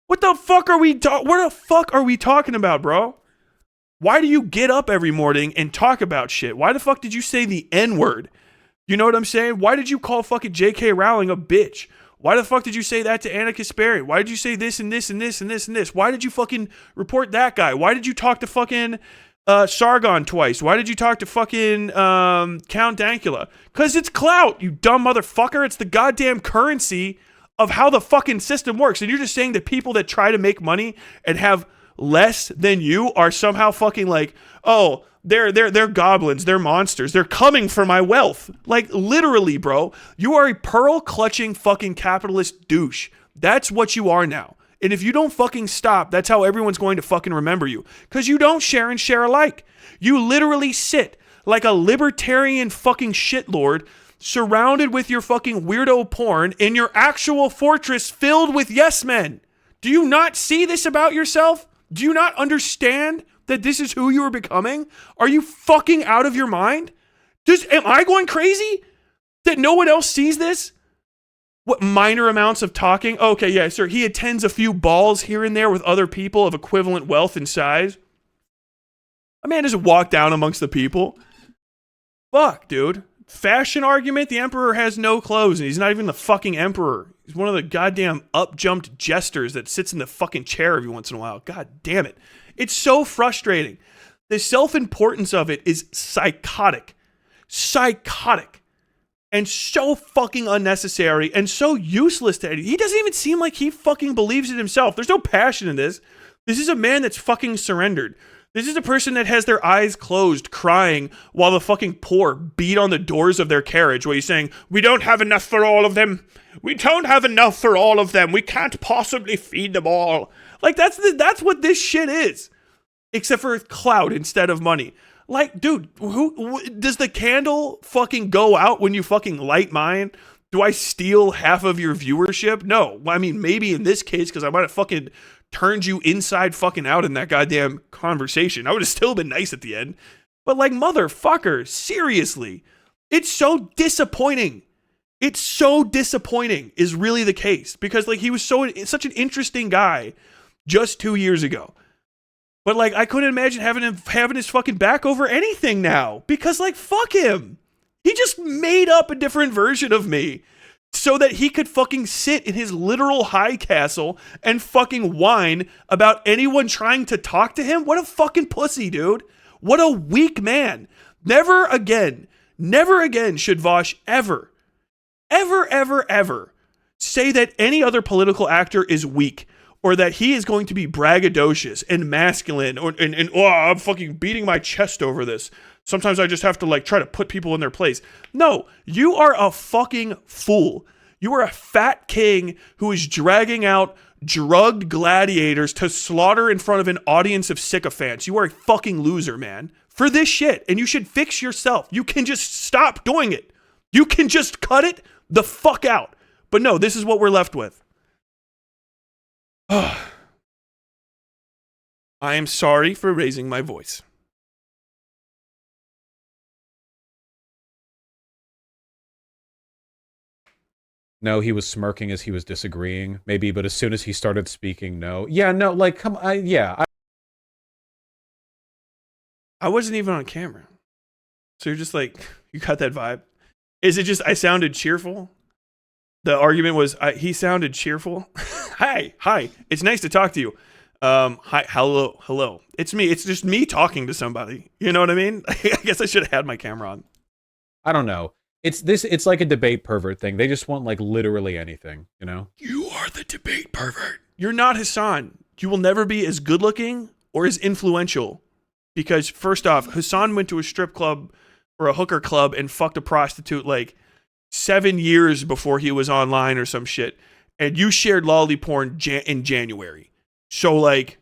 What the fuck are we talking about, bro? Why do you get up every morning and talk about shit? Why the fuck did you say the N-word? You know what I'm saying? Why did you call fucking J.K. Rowling a bitch? Why the fuck did you say that to Anna Kasperi? Why did you say this and this and this and this and this? Why did you fucking report that guy? Why did you talk to fucking Sargon twice? Why did you talk to fucking Count Dankula? Because it's clout, you dumb motherfucker. It's the goddamn currency of how the fucking system works. And you're just saying that people that try to make money and have less than you are somehow fucking like, oh, they're goblins, they're monsters, they're coming for my wealth. Like, literally, bro, you are a pearl clutching fucking capitalist douche. That's what you are now. And if you don't fucking stop, that's how everyone's going to fucking remember you. Because you don't share and share alike. You literally sit like a libertarian fucking shitlord surrounded with your fucking weirdo porn in your actual fortress filled with yes men. Do you not see this about yourself? Do you not understand that this is who you are becoming? Are you fucking out of your mind? Am I going crazy? That no one else sees this? What minor amounts of talking? Okay, yeah, sir. He attends a few balls here and there with other people of equivalent wealth and size. A man doesn't walk down amongst the people. Fuck, dude. Fashion argument? The emperor has no clothes and he's not even the fucking emperor. He's one of the goddamn up-jumped jesters that sits in the fucking chair every once in a while. God damn it. It's so frustrating. The self-importance of it is psychotic. Psychotic. And so fucking unnecessary and so useless to Eddie. He doesn't even seem like he fucking believes it himself. There's no passion in this. This is a man that's fucking surrendered. This is a person that has their eyes closed, crying while the fucking poor beat on the doors of their carriage while he's saying, we don't have enough for all of them. We don't have enough for all of them. We can't possibly feed them all. Like, that's what this shit is. Except for clout instead of money. Like, dude, does the candle fucking go out when you fucking light mine? Do I steal half of your viewership? No. I mean, maybe in this case, because I might have fucking turned you inside fucking out in that goddamn conversation. I would have still been nice at the end. But like, motherfucker, seriously. It's so disappointing. It's so disappointing is really the case. Because like, he was such an interesting guy just 2 years ago. But like, I couldn't imagine having his fucking back over anything now. Because like, fuck him. He just made up a different version of me so that he could fucking sit in his literal high castle and fucking whine about anyone trying to talk to him. What a fucking pussy, dude. What a weak man. Never again should VAUSH ever say that any other political actor is weak. Or that he is going to be braggadocious and masculine, and I'm fucking beating my chest over this. Sometimes I just have to like try to put people in their place. No, you are a fucking fool. You are a fat king who is dragging out drugged gladiators to slaughter in front of an audience of sycophants. You are a fucking loser, man, for this shit. And you should fix yourself. You can just stop doing it. You can just cut it the fuck out. But no, this is what we're left with. I am sorry for raising my voice. No, he was smirking as he was disagreeing, maybe, but as soon as he started speaking, no. Yeah, no, like, come on, yeah. I wasn't even on camera. So you're just like, you got that vibe? Is it just I sounded cheerful? The argument was he sounded cheerful. Hi, it's nice to talk to you. Hi, hello. It's me. It's just me talking to somebody. You know what I mean? I guess I should have had my camera on. I don't know. It's like a debate pervert thing. They just want like literally anything, you know? You are the debate pervert. You're not Hassan. You will never be as good looking or as influential. Because first off, Hassan went to a strip club or a hooker club and fucked a prostitute like 7 years before he was online or some shit. And you shared lolly porn in January. So like,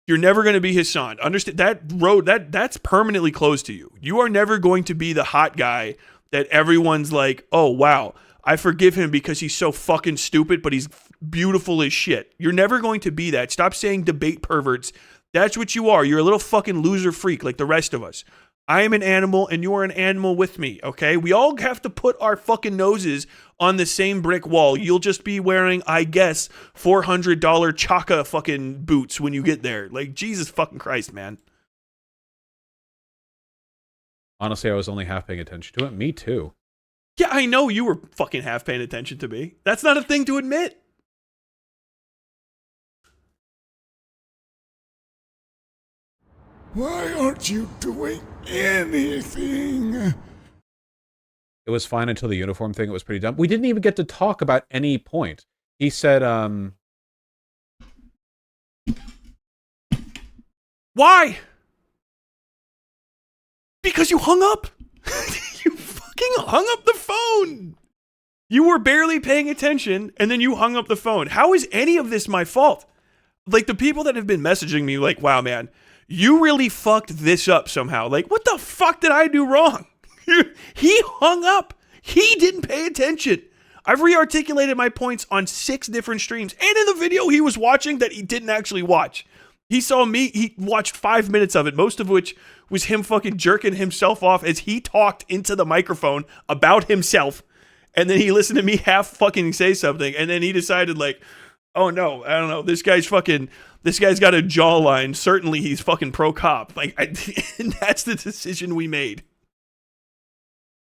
you're never going to be his son. Understand that road, that's permanently closed to you. You are never going to be the hot guy that everyone's like, oh wow, I forgive him because he's so fucking stupid, but he's beautiful as shit. You're never going to be that. Stop saying debate perverts. That's what you are. You're a little fucking loser freak like the rest of us. I am an animal and you are an animal with me, okay? We all have to put our fucking noses on the same brick wall. You'll just be wearing, I guess, $400 Chaka fucking boots when you get there. Like, Jesus fucking Christ, man. Honestly, I was only half paying attention to it. Me too. Yeah, I know you were fucking half paying attention to me. That's not a thing to admit. Why aren't you doing anything? It was fine until the uniform thing. It was pretty dumb. We didn't even get to talk about any point. He said, Why? Because you hung up. You fucking hung up the phone. You were barely paying attention, and then you hung up the phone. How is any of this my fault? Like, the people that have been messaging me, like, wow, man, you really fucked this up somehow. Like, what the fuck did I do wrong? He hung up. He didn't pay attention. I've re-articulated my points on 6 different streams, and in the video he was watching that he didn't actually watch. He saw me, he watched 5 minutes of it, most of which was him fucking jerking himself off as he talked into the microphone about himself. And then he listened to me half fucking say something, and then he decided, like, oh no, I don't know, this guy's got a jawline. Certainly he's fucking pro-cop. Like, and that's the decision we made.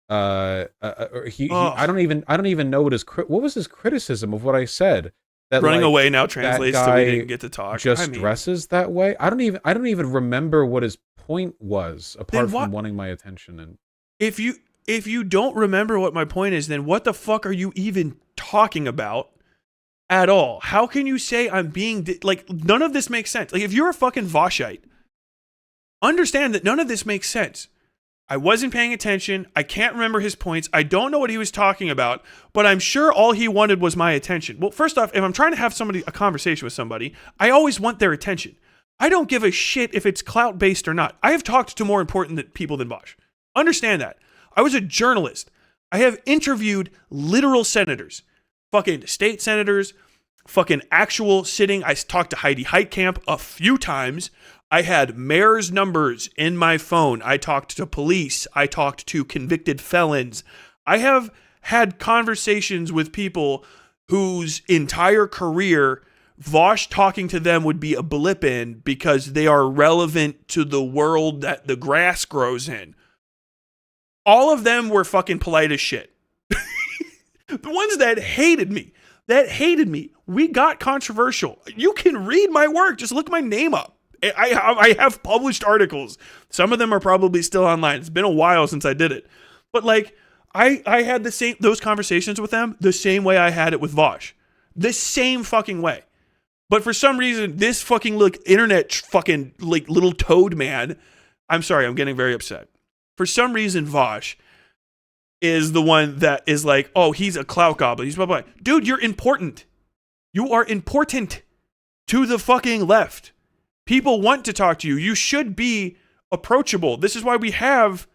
I don't even know what was his criticism of what I said. That running like, away now translates to we didn't get to talk. Just dresses that way. I don't even remember what his point was, apart from wanting my attention. And if you don't remember what my point is, then what the fuck are you even talking about at all? How can you say I'm being like, none of this makes sense. Like, if you're a fucking VAUSHite, understand that none of this makes sense. I wasn't paying attention. I can't remember his points. I don't know what he was talking about, but I'm sure all he wanted was my attention. Well, first off, if I'm trying to have a conversation with somebody, I always want their attention. I don't give a shit if it's clout based or not. I have talked to more important people than VAUSH. Understand that. I was a journalist. I have interviewed literal senators, fucking state senators, fucking actual sitting. I talked to Heidi Heitkamp a few times. I had mayor's numbers in my phone. I talked to police. I talked to convicted felons. I have had conversations with people whose entire career, VAUSH talking to them would be a blip in because they are relevant to the world that the grass grows in. All of them were fucking polite as shit. The ones that hated me, we got controversial. You can read my work. Just look my name up. I have published articles. Some of them are probably still online. It's been a while since I did it. But like, I had those conversations with them the same way I had it with VAUSH. The same fucking way. But for some reason, this fucking internet fucking like little toad man, I'm sorry, I'm getting very upset. For some reason, VAUSH is the one that is like, oh, he's a clout goblin. He's blah, blah. Dude, you're important. You are important to the fucking left. People want to talk to you. You should be approachable. This is why we have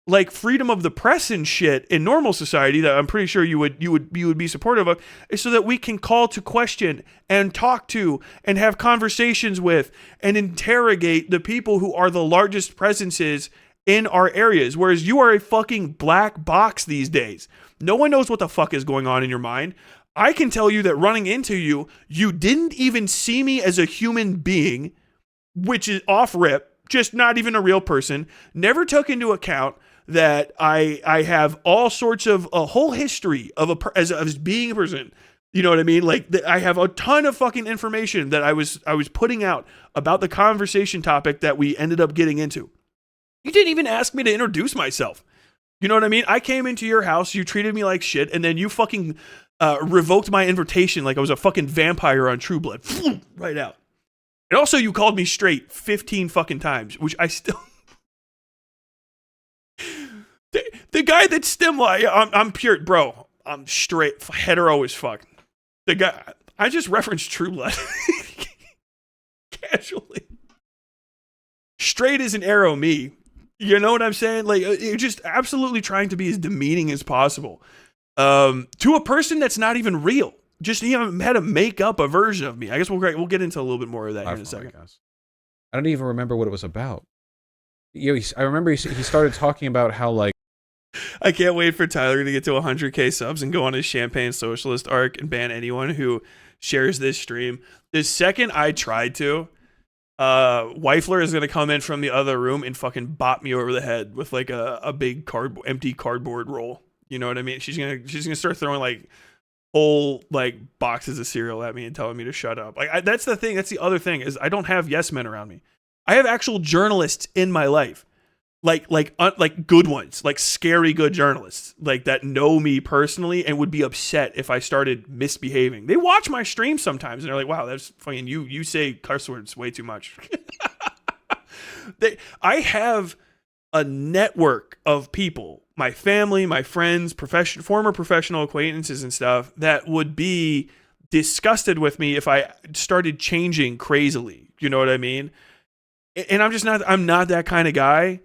like freedom of the press and shit in normal society that I'm pretty sure you would be supportive of, is so that we can call to question and talk to and have conversations with and interrogate the people who are the largest presences in our areas. Whereas you are a fucking black box these days. No one knows what the fuck is going on in your mind. I can tell you that running into you, you didn't even see me as a human being, which is off rip, just not even a real person. Never took into account that I have all sorts of a whole history of as being a person. You know what I mean? Like, I have a ton of fucking information that I was putting out about the conversation topic that we ended up getting into. You didn't even ask me to introduce myself. You know what I mean? I came into your house, you treated me like shit, and then you fucking revoked my invitation like I was a fucking vampire on True Blood. Right out. And also, you called me straight 15 fucking times, which I still... the guy that's still... I'm pure... Bro, I'm straight. Hetero as fuck. The guy... I just referenced True Blood. Casually. Straight as an arrow, me. You know what I'm saying? Like, you're just absolutely trying to be as demeaning as possible. To a person that's not even real. Just had to make up a version of me. I guess we'll get into a little bit more of that here in a second. I don't even remember what it was about. I remember he started talking about how, like, I can't wait for Tyler to get to 100K subs and go on his champagne socialist arc and ban anyone who shares this stream. The second I tried to, Weifler is going to come in from the other room and fucking bop me over the head with like a big empty cardboard roll. You know what I mean? She's gonna start throwing like whole like boxes of cereal at me and telling me to shut up. Like, that's the thing. That's the other thing, is I don't have yes men around me. I have actual journalists in my life, like good ones, like scary good journalists, like that know me personally and would be upset if I started misbehaving. They watch my streams sometimes and they're like, "Wow, that's fucking you say curse words way too much." I have a network of people, my family, my friends, former professional acquaintances and stuff that would be disgusted with me if I started changing crazily. You know what I mean? And I'm not that kind of guy.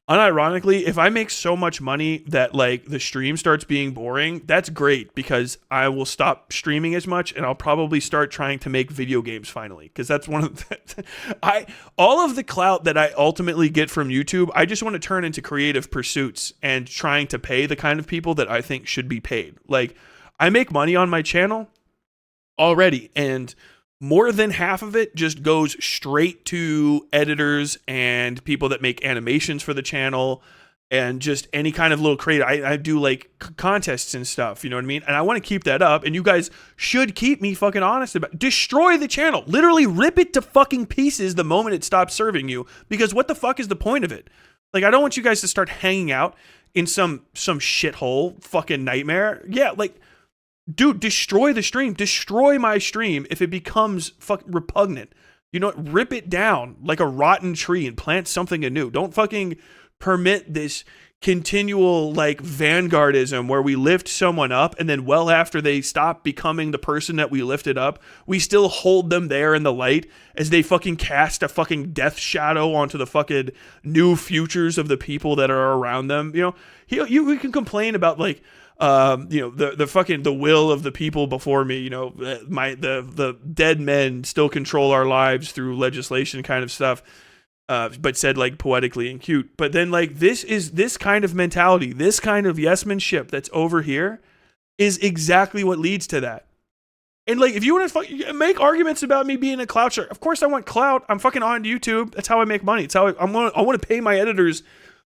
Unironically, if I make so much money that like the stream starts being boring, that's great because I will stop streaming as much and I'll probably start trying to make video games finally. Because that's one of the all of the clout that I ultimately get from YouTube, I just want to turn into creative pursuits and trying to pay the kind of people that I think should be paid. Like, I make money on my channel already, and more than half of it just goes straight to editors and people that make animations for the channel and just any kind of little creator. I do like contests and stuff, you know what I mean? And I want to keep that up, and you guys should keep me fucking honest about it. Destroy the channel. Literally rip it to fucking pieces the moment it stops serving you, because what the fuck is the point of it? Like, I don't want you guys to start hanging out in some shithole fucking nightmare. Yeah, like, dude, destroy the stream. Destroy my stream if it becomes fucking repugnant. You know, rip it down like a rotten tree and plant something anew. Don't fucking permit this continual like vanguardism where we lift someone up and then well after they stop becoming the person that we lifted up, we still hold them there in the light as they fucking cast a fucking death shadow onto the fucking new futures of the people that are around them. You know, we can complain about like, you know, the fucking the will of the people before me, you know, the dead men still control our lives through legislation kind of stuff, but said like poetically and cute. But then like this kind of mentality, this kind of yes-manship that's over here is exactly what leads to that. And like, if you want to make arguments about me being a clout shark, of course I want clout. I'm fucking on YouTube. That's how I make money. It's how I want to pay my editors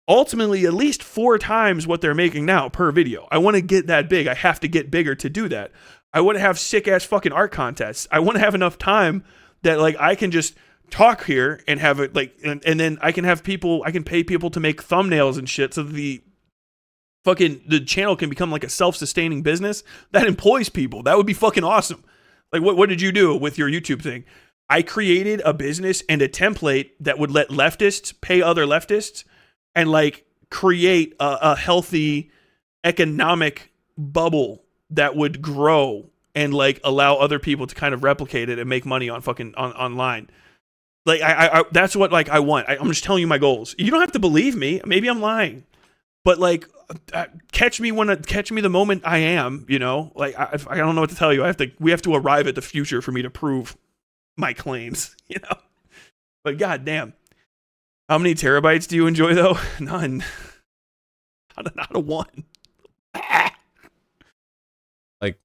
ultimately at least 4 times what they're making now per video. I want to get that big. I have to get bigger to do that. I want to have sick ass fucking art contests. I want to have enough time that like I can just talk here and have it like, and then I can have people, I can pay people to make thumbnails and shit so that the channel can become like a self-sustaining business that employs people. That would be fucking awesome. Like what did you do with your YouTube thing? I created a business and a template that would let leftists pay other leftists and like create a healthy economic bubble that would grow and like allow other people to kind of replicate it and make money on fucking online. Like I that's what like I want. I'm just telling you my goals. You don't have to believe me. Maybe I'm lying, but like catch me the moment I am. You know, like I don't know what to tell you. We have to arrive at the future for me to prove my claims. You know, but goddamn. How many terabytes do you enjoy, though? None. Not a one. Like,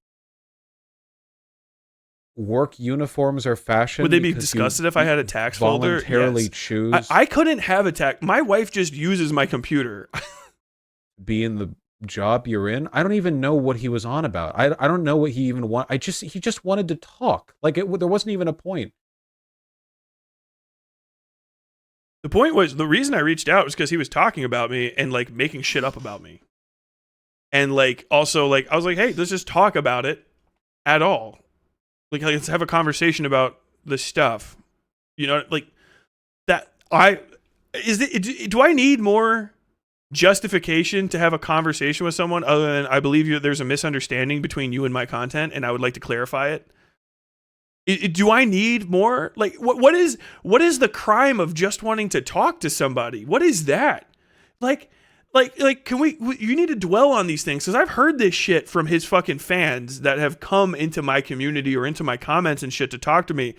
work uniforms are fashion. Would they be disgusted if I had a tax folder? Voluntarily Yes. choose. I couldn't have a tax. My wife just uses my computer. Be in the job you're in. I don't even know what he was on about. I don't know what he even want. He just wanted to talk. Like there wasn't even a point. The point was, the reason I reached out was because he was talking about me and like making shit up about me. And like, also like, I was like, hey, let's just talk about it at all. Like let's have a conversation about the stuff. You know, like that. Do I need more justification to have a conversation with someone other than I believe there's a misunderstanding between you and my content and I would like to clarify it? Do I need more? Like, what is the crime of just wanting to talk to somebody? What is that? Like, you need to dwell on these things, because I've heard this shit from his fucking fans that have come into my community or into my comments and shit to talk to me.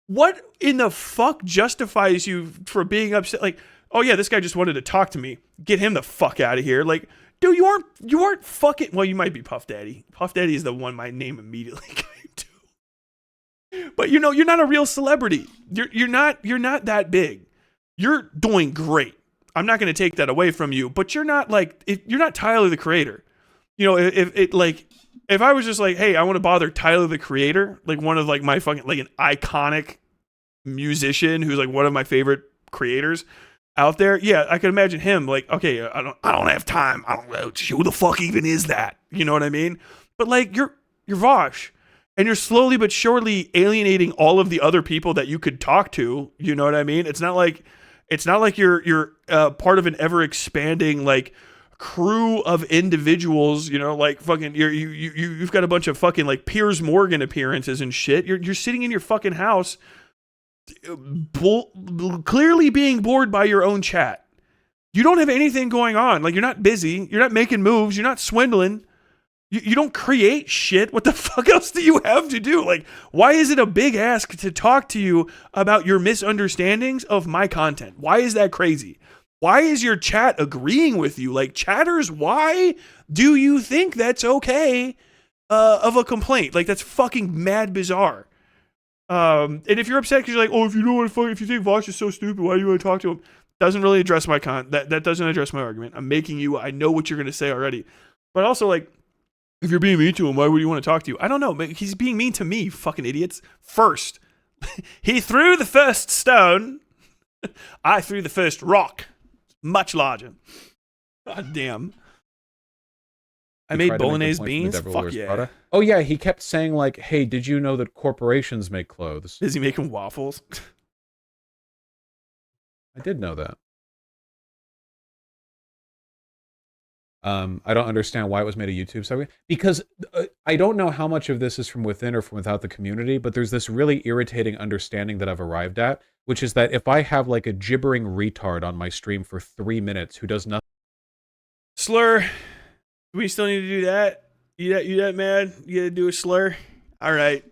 What in the fuck justifies you for being upset? Like, oh yeah, this guy just wanted to talk to me. Get him the fuck out of here. Like, dude, you aren't fucking, well, you might be Puff Daddy. Puff Daddy is the one my name immediately came to. But you know, you're not a real celebrity. You're not that big. You're doing great. I'm not going to take that away from you, but you're not like, you're not Tyler the Creator. You know, if I was just like, hey, I want to bother Tyler the Creator, like one of like my fucking, like an iconic musician who's like one of my favorite creators out there, yeah, I could imagine him like, okay, I don't have time. I don't know who the fuck even is that. You know what I mean? But like, you're VAUSH. And you're slowly but surely alienating all of the other people that you could talk to. You know what I mean? It's not like It's not like you're part of an ever expanding like crew of individuals, you know, like fucking you've got a bunch of fucking like Piers Morgan appearances and shit. You're sitting in your fucking house clearly being bored by your own chat. You don't have anything going on. Like, you're not busy, you're not making moves, you're not swindling. You don't create shit. What the fuck else do you have to do? Like, why is it a big ask to talk to you about your misunderstandings of my content? Why is that crazy? Why is your chat agreeing with you? Like, chatters, why do you think that's okay of a complaint? Like, that's fucking mad bizarre. And if you're upset because you're like, oh, if you don't want to if you think VAUSH is so stupid, why do you want to talk to him? Doesn't really address my that doesn't address my argument. I'm making you, I know what you're going to say already. But also, like, if you're being mean to him, why would you want to talk to you? I don't know. He's being mean to me, fucking idiots. First, he threw the first stone. I threw the first rock. Much larger. God damn. I made bolognese beans? Fuck yeah. Product. Oh yeah, he kept saying like, hey, did you know that corporations make clothes? Is he making waffles? I did know that. I don't understand why it was made a YouTube segment, because I don't know how much of this is from within or from without the community, but there's this really irritating understanding that I've arrived at, which is that if I have like a gibbering retard on my stream for 3 minutes who does nothing. Slur. Do we still need to do that? You that mad? You gotta do a slur? All right.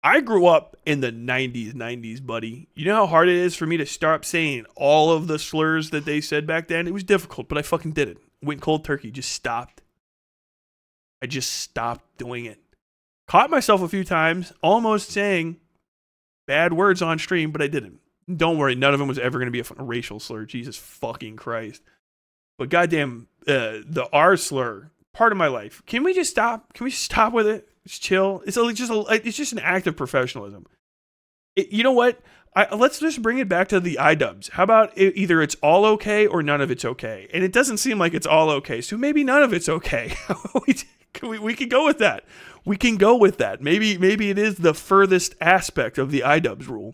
I grew up in the 90s, buddy. You know how hard it is for me to start saying all of the slurs that they said back then? It was difficult, but I fucking did it. Went cold turkey, just stopped. I just stopped doing it. Caught myself a few times, almost saying bad words on stream, but I didn't. Don't worry, none of them was ever going to be a racial slur. Jesus fucking Christ. But goddamn, the R slur, part of my life. Can we just stop? Can we stop with it? Just chill. It's just an act of professionalism. You know what? Let's just bring it back to the iDubbbz. How about either it's all okay or none of it's okay? And it doesn't seem like it's all okay, so maybe none of it's okay. we can go with that. We can go with that. Maybe it is the furthest aspect of the iDubbbz rule.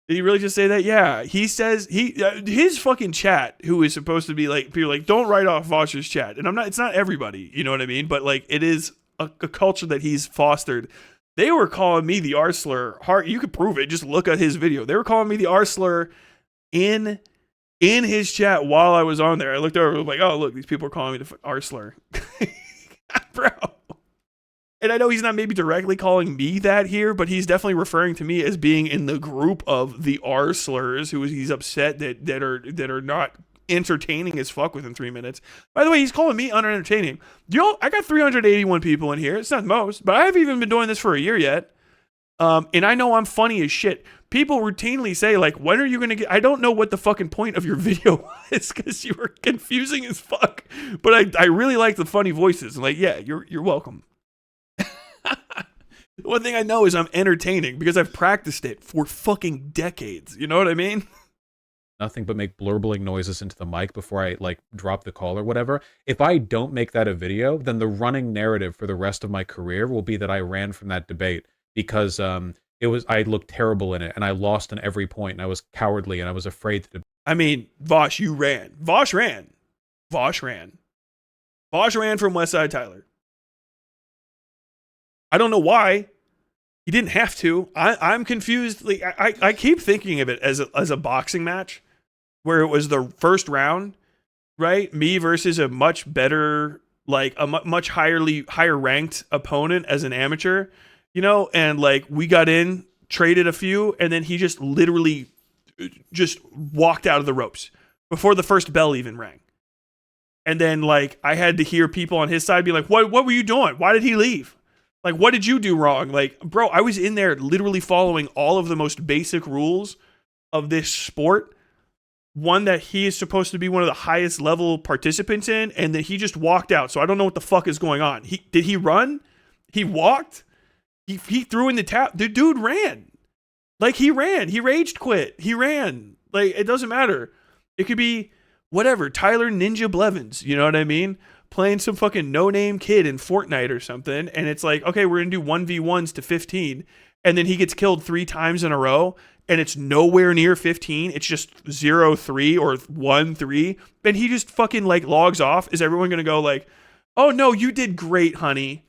Did he really just say that? Yeah. He says his fucking chat, who is supposed to be like, people are like, don't write off VAUSH's chat. And it's not everybody, you know what I mean? But like, it is a culture that he's fostered. They were calling me the R slur. You could prove it. Just look at his video. They were calling me the R slur in his chat while I was on there. I looked over, I was like, oh, look, these people are calling me the R slur. Bro. And I know he's not maybe directly calling me that here, but he's definitely referring to me as being in the group of the R slurs who he's upset that are not entertaining as fuck within 3 minutes. By the way, he's calling me unentertaining. I got 381 people in here. It's not most, but I haven't even been doing this for a year yet. And I know I'm funny as shit. People routinely say, like, when are you going to get... I don't know what the fucking point of your video was, because you were confusing as fuck. But I really like the funny voices. Like, yeah, you're welcome. One thing I know is I'm entertaining because I've practiced it for fucking decades. You know what I mean? Nothing but make blurbling noises into the mic before I like drop the call or whatever. If I don't make that a video, then the running narrative for the rest of my career will be that I ran from that debate because I looked terrible in it and I lost on every point and I was cowardly and I was afraid to. I mean, VAUSH, you ran. VAUSH ran. VAUSH ran. VAUSH ran from Westside Tyler. I don't know why. He didn't have to. I'm confused. Like, I keep thinking of it as a boxing match where it was the first round, right? Me versus a much better, like a much higher ranked opponent as an amateur, you know? And like we got in, traded a few, and then he just literally just walked out of the ropes before the first bell even rang. And then like I had to hear people on his side be like, what were you doing? Why did he leave? Like, what did you do wrong? Like, bro, I was in there literally following all of the most basic rules of this sport. One that he is supposed to be one of the highest level participants in, and that he just walked out. So I don't know what the fuck is going on. Did he run? He walked? He threw in the tap. The dude ran. Like, he ran. He raged quit. He ran. Like, it doesn't matter. It could be whatever. Tyler Ninja Blevins. You know what I mean? Playing some fucking no-name kid in Fortnite or something, and it's like, okay, we're gonna do 1v1s to 15, and then he gets killed 3 times in a row, and it's nowhere near 15, it's just 0-3 or 1-3, then he just fucking like logs off. Is everyone gonna go like, oh no, you did great, honey?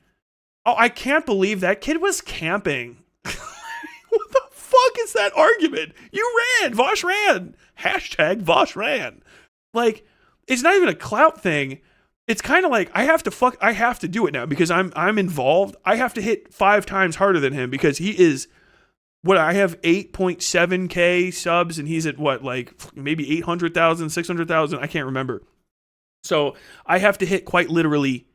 Oh, I can't believe that kid was camping. What the fuck is that argument? You ran. VAUSH ran. Hashtag VAUSH ran. Like, it's not even a clout thing. It's kind of like I have to do it now because I'm involved. I have to hit 5 times harder than him because he is what I have 8.7K subs and he's at what, like maybe 800,000, 600,000. I can't remember. So I have to hit quite literally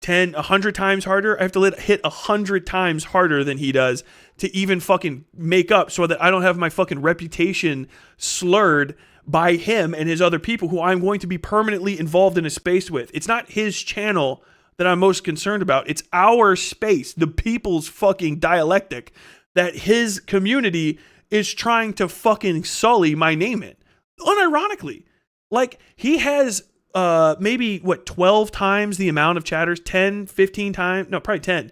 100 times harder. I have to hit 100 times harder than he does to even fucking make up so that I don't have my fucking reputation slurred by him and his other people who I'm going to be permanently involved in a space with. It's not his channel that I'm most concerned about. It's our space, the people's fucking dialectic that his community is trying to fucking sully my name in. Unironically. Like, he has maybe 12 times the amount of chatters, 10, 15 times, no, probably 10.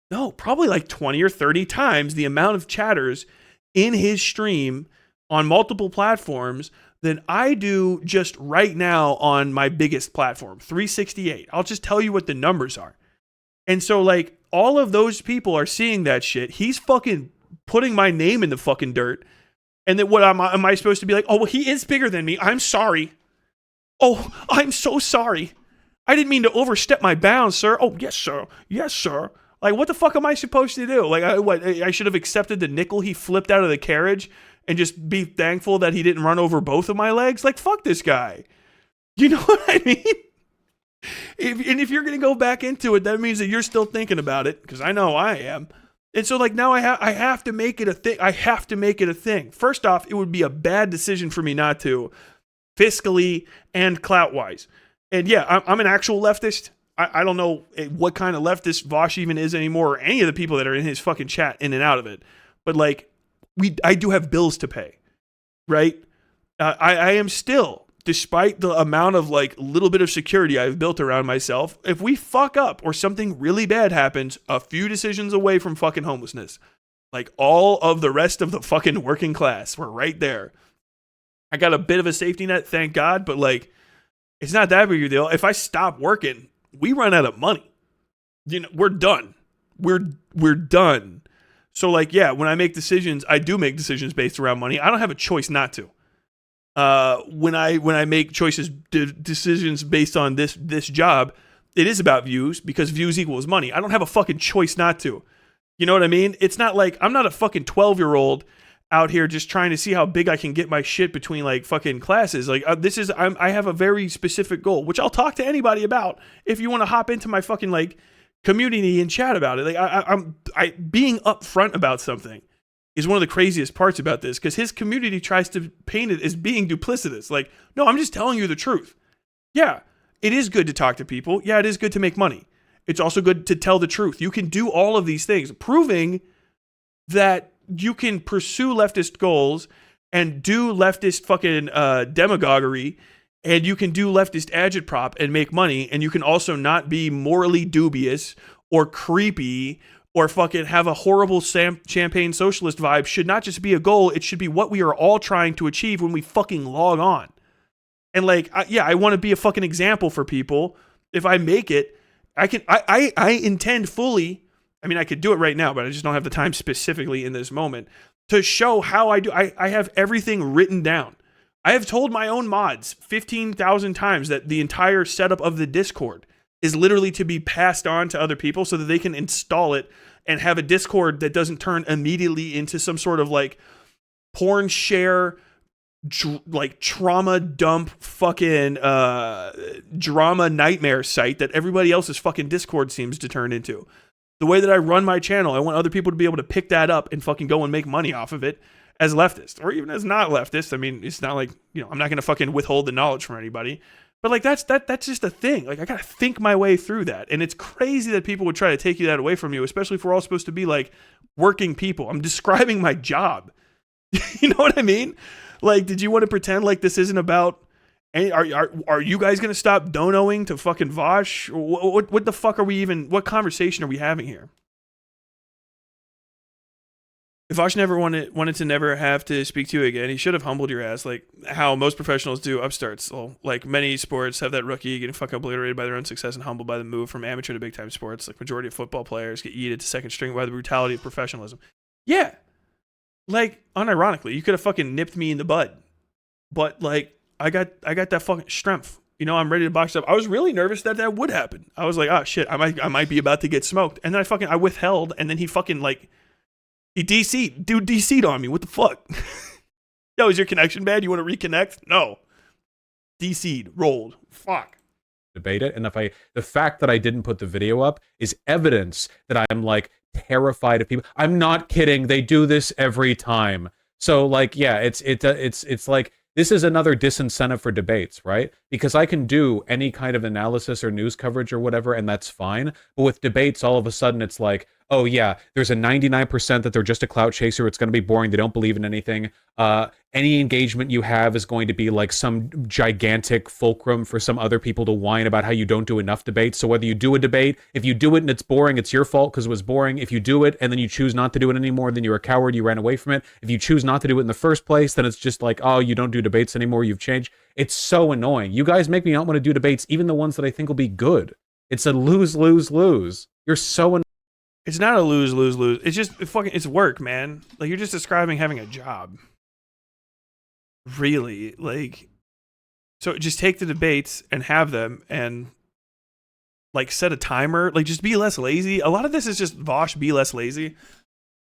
No, probably like 20 or 30 times the amount of chatters in his stream on multiple platforms than I do just right now on my biggest platform, 368. I'll just tell you what the numbers are. And so like all of those people are seeing that shit. He's fucking putting my name in the fucking dirt. And then what am I supposed to be like? Oh, well, he is bigger than me. I'm sorry. Oh, I'm so sorry. I didn't mean to overstep my bounds, sir. Oh, yes, sir. Yes, sir. Like, what the fuck am I supposed to do? Like, I should have accepted the nickel he flipped out of the carriage and just be thankful that he didn't run over both of my legs? Like, fuck this guy. You know what I mean? If you're going to go back into it, that means that you're still thinking about it, because I know I am. And so, like, now I have to make it a thing. I have to make it a thing. First off, it would be a bad decision for me not to, fiscally and clout-wise. And yeah, I'm an actual leftist. I don't know what kind of leftist VAUSH even is anymore, or any of the people that are in his fucking chat in and out of it. But like, I do have bills to pay, right? I am still, despite the amount of like little bit of security I've built around myself, if we fuck up or something really bad happens, a few decisions away from fucking homelessness. Like all of the rest of the fucking working class, we're right there. I got a bit of a safety net, thank God, but like, it's not that big a deal. If I stop working, we run out of money. You know, we're done. We're done. So like, yeah, when I make decisions, I do make decisions based around money. I don't have a choice not to. When I make decisions based on this job, it is about views, because views equals money. I don't have a fucking choice not to. You know what I mean? It's not like I'm not a fucking 12-year-old out here just trying to see how big I can get my shit between like fucking classes. Like I have a very specific goal, which I'll talk to anybody about if you want to hop into my fucking like community and chat about it. Like I'm being upfront about something is one of the craziest parts about this, because his community tries to paint it as being duplicitous. Like, no, I'm just telling you the truth. Yeah, it is good to talk to people. Yeah, it is good to make money. It's also good to tell the truth. You can do all of these things, proving that you can pursue leftist goals and do leftist fucking demagoguery, and you can do leftist agitprop and make money, and you can also not be morally dubious or creepy or fucking have a horrible champagne socialist vibe. Should not just be a goal, it should be what we are all trying to achieve when we fucking log on. And like, I want to be a fucking example for people. If I make it, I intend fully, I mean, I could do it right now, but I just don't have the time specifically in this moment to show how I do. I have everything written down. I have told my own mods 15,000 times that the entire setup of the Discord is literally to be passed on to other people so that they can install it and have a Discord that doesn't turn immediately into some sort of like porn share, like trauma dump fucking drama nightmare site that everybody else's fucking Discord seems to turn into. The way that I run my channel, I want other people to be able to pick that up and fucking go and make money off of it as leftist, or even as not leftist. I mean, it's not like, you know, I'm not going to fucking withhold the knowledge from anybody, but like that's just a thing. Like I got to think my way through that. And it's crazy that people would try to take that away from you, especially if we're all supposed to be like working people. I'm describing my job. You know what I mean? Like, did you want to pretend like this isn't about, are you guys going to stop donoing to fucking VAUSH? What the fuck are we even, what conversation are we having here? If Vosh never wanted to never have to speak to you again, he should have humbled your ass, like how most professionals do upstarts. So, like many sports have that rookie getting fucking obliterated by their own success and humbled by the move from amateur to big time sports. Like majority of football players get yeeted to second string by the brutality of professionalism. Yeah, like unironically, you could have fucking nipped me in the bud, but like I got that fucking strength. You know, I'm ready to box up. I was really nervous that would happen. I was like, oh shit, I might be about to get smoked, and then I withheld, and then he fucking like. He DC'd. Dude DC'd on me. What the fuck? Yo, is your connection bad? You want to reconnect? No. DC'd. Rolled. Fuck. Debate it. And the fact that I didn't put the video up is evidence that I'm like terrified of people. I'm not kidding. They do this every time. So like, yeah, it's like, this is another disincentive for debates, right? Because I can do any kind of analysis or news coverage or whatever, and that's fine. But with debates, all of a sudden it's like, oh yeah, there's a 99% that they're just a clout chaser. It's going to be boring. They don't believe in anything. Any engagement you have is going to be like some gigantic fulcrum for some other people to whine about how you don't do enough debates. So whether you do a debate, if you do it and it's boring, it's your fault because it was boring. If you do it and then you choose not to do it anymore, then you're a coward. You ran away from it. If you choose not to do it in the first place, then it's just like, oh, you don't do debates anymore. You've changed. It's so annoying. You guys make me not want to do debates, even the ones that I think will be good. It's a lose, lose, lose. You're so annoying. It's not a lose, lose, lose. It's just it's work, man. Like you're just describing having a job. Really, like, so just take the debates and have them and like set a timer. Like just be less lazy. A lot of this is just Vosh, be less lazy.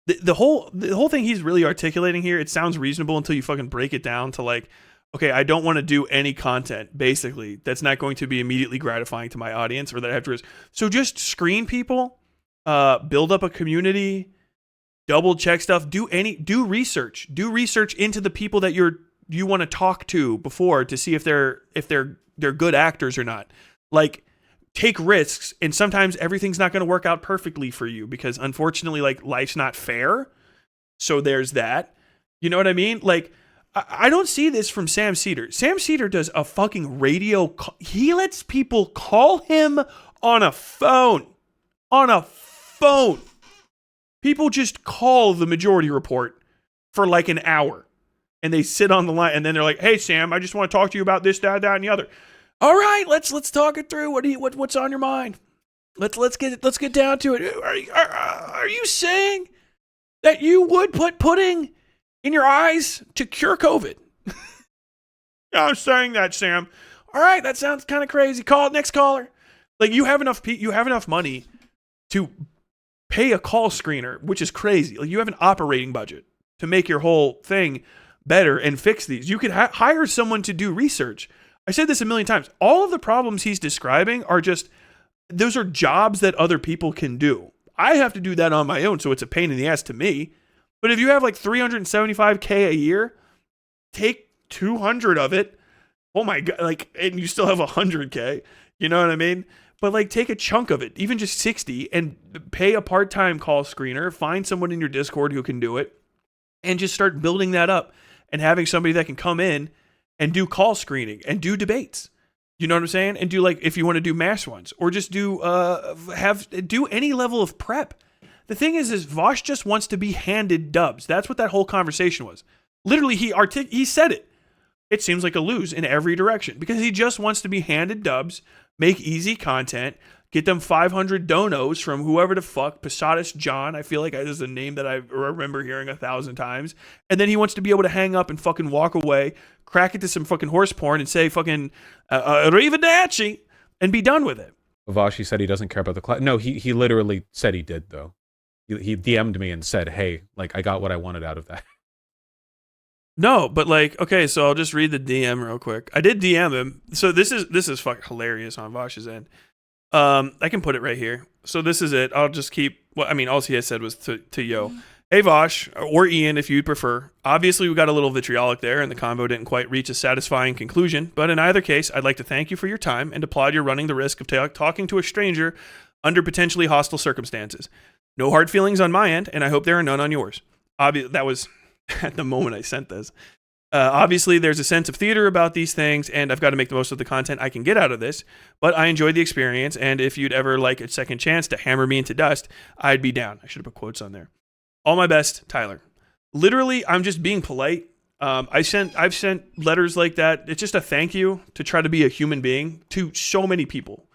The whole thing he's really articulating here, it sounds reasonable until you fucking break it down to like, okay, I don't want to do any content, basically, that's not going to be immediately gratifying to my audience or that I have to risk. So just screen people, build up a community, double check stuff, do research into the people that you want to talk to before to see if they're good actors or not. Like take risks, and sometimes everything's not going to work out perfectly for you because unfortunately like life's not fair. So there's that. You know what I mean? Like I don't see this from Sam Cedar. Sam Cedar does a fucking radio call. He lets people call him on a phone. People just call the Majority Report for like an hour. And they sit on the line, and then they're like, "Hey Sam, I just want to talk to you about this, that, and the other." All right, let's talk it through. What's on your mind? Let's get down to it. Are you saying that you would put pudding in your eyes to cure COVID? Yeah, I'm saying that, Sam. All right, that sounds kind of crazy. Next caller. Like you have enough money to pay a call screener, which is crazy. Like you have an operating budget to make your whole thing better and fix these. You could hire someone to do research. I said this a million times. All of the problems he's describing are those are jobs that other people can do. I have to do that on my own, so it's a pain in the ass to me. But if you have like $375K a year, take 200 of it. Oh my God, like, and you still have 100K. You know what I mean? But like take a chunk of it, even just 60, and pay a part-time call screener, find someone in your Discord who can do it, and just start building that up and having somebody that can come in and do call screening and do debates. You know what I'm saying? And do like, if you want to do mass ones, or just do any level of prep. The thing is Vosh just wants to be handed dubs. That's what that whole conversation was. Literally, he said it. It seems like a lose in every direction because he just wants to be handed dubs, make easy content, get them 500 donos from whoever the fuck, Posadas John. I feel like that is a name that I remember hearing 1,000 times. And then he wants to be able to hang up and fucking walk away, crack it to some fucking horse porn and say fucking arrivederci and be done with it. Vashi said he doesn't care about the clout. No, he literally said he did, though. He DM'd me and said, hey, like, I got what I wanted out of that. No, but like, okay, so I'll just read the DM real quick. I did DM him. So this is fucking hilarious on Vosh's end. I can put it right here. So this is it. I'll just keep, well, I mean, all he had said was to Yo. Hey Vosh, or Ian if you'd prefer. Obviously we got a little vitriolic there and the convo didn't quite reach a satisfying conclusion, but in either case, I'd like to thank you for your time and applaud your running the risk of talking to a stranger under potentially hostile circumstances. No hard feelings on my end, and I hope there are none on yours. That was at the moment I sent this. Obviously, there's a sense of theater about these things, and I've got to make the most of the content I can get out of this, but I enjoyed the experience, and if you'd ever like a second chance to hammer me into dust, I'd be down. I should have put quotes on there. All my best, Tyler. literally, I'm just being polite. I've sent letters like that. It's just a thank you to try to be a human being to so many people.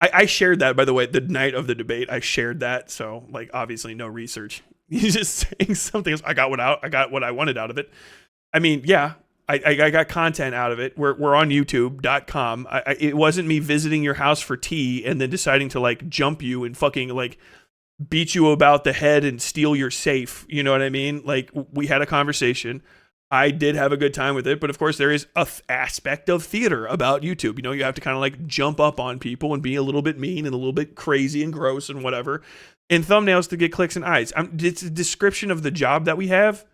I shared that, by the way, the night of the debate. I shared that, so like obviously no research. He's just saying something. I got what I wanted out of it. I mean, yeah, I got content out of it. We're on YouTube.com. It wasn't me visiting your house for tea and then deciding to like jump you and fucking like beat you about the head and steal your safe. You know what I mean? Like, we had a conversation. I did have a good time with it, but of course there is a aspect of theater about YouTube. You know, you have to kind of like jump up on people and be a little bit mean and a little bit crazy and gross and whatever in thumbnails to get clicks and eyes. It's a description of the job that we have.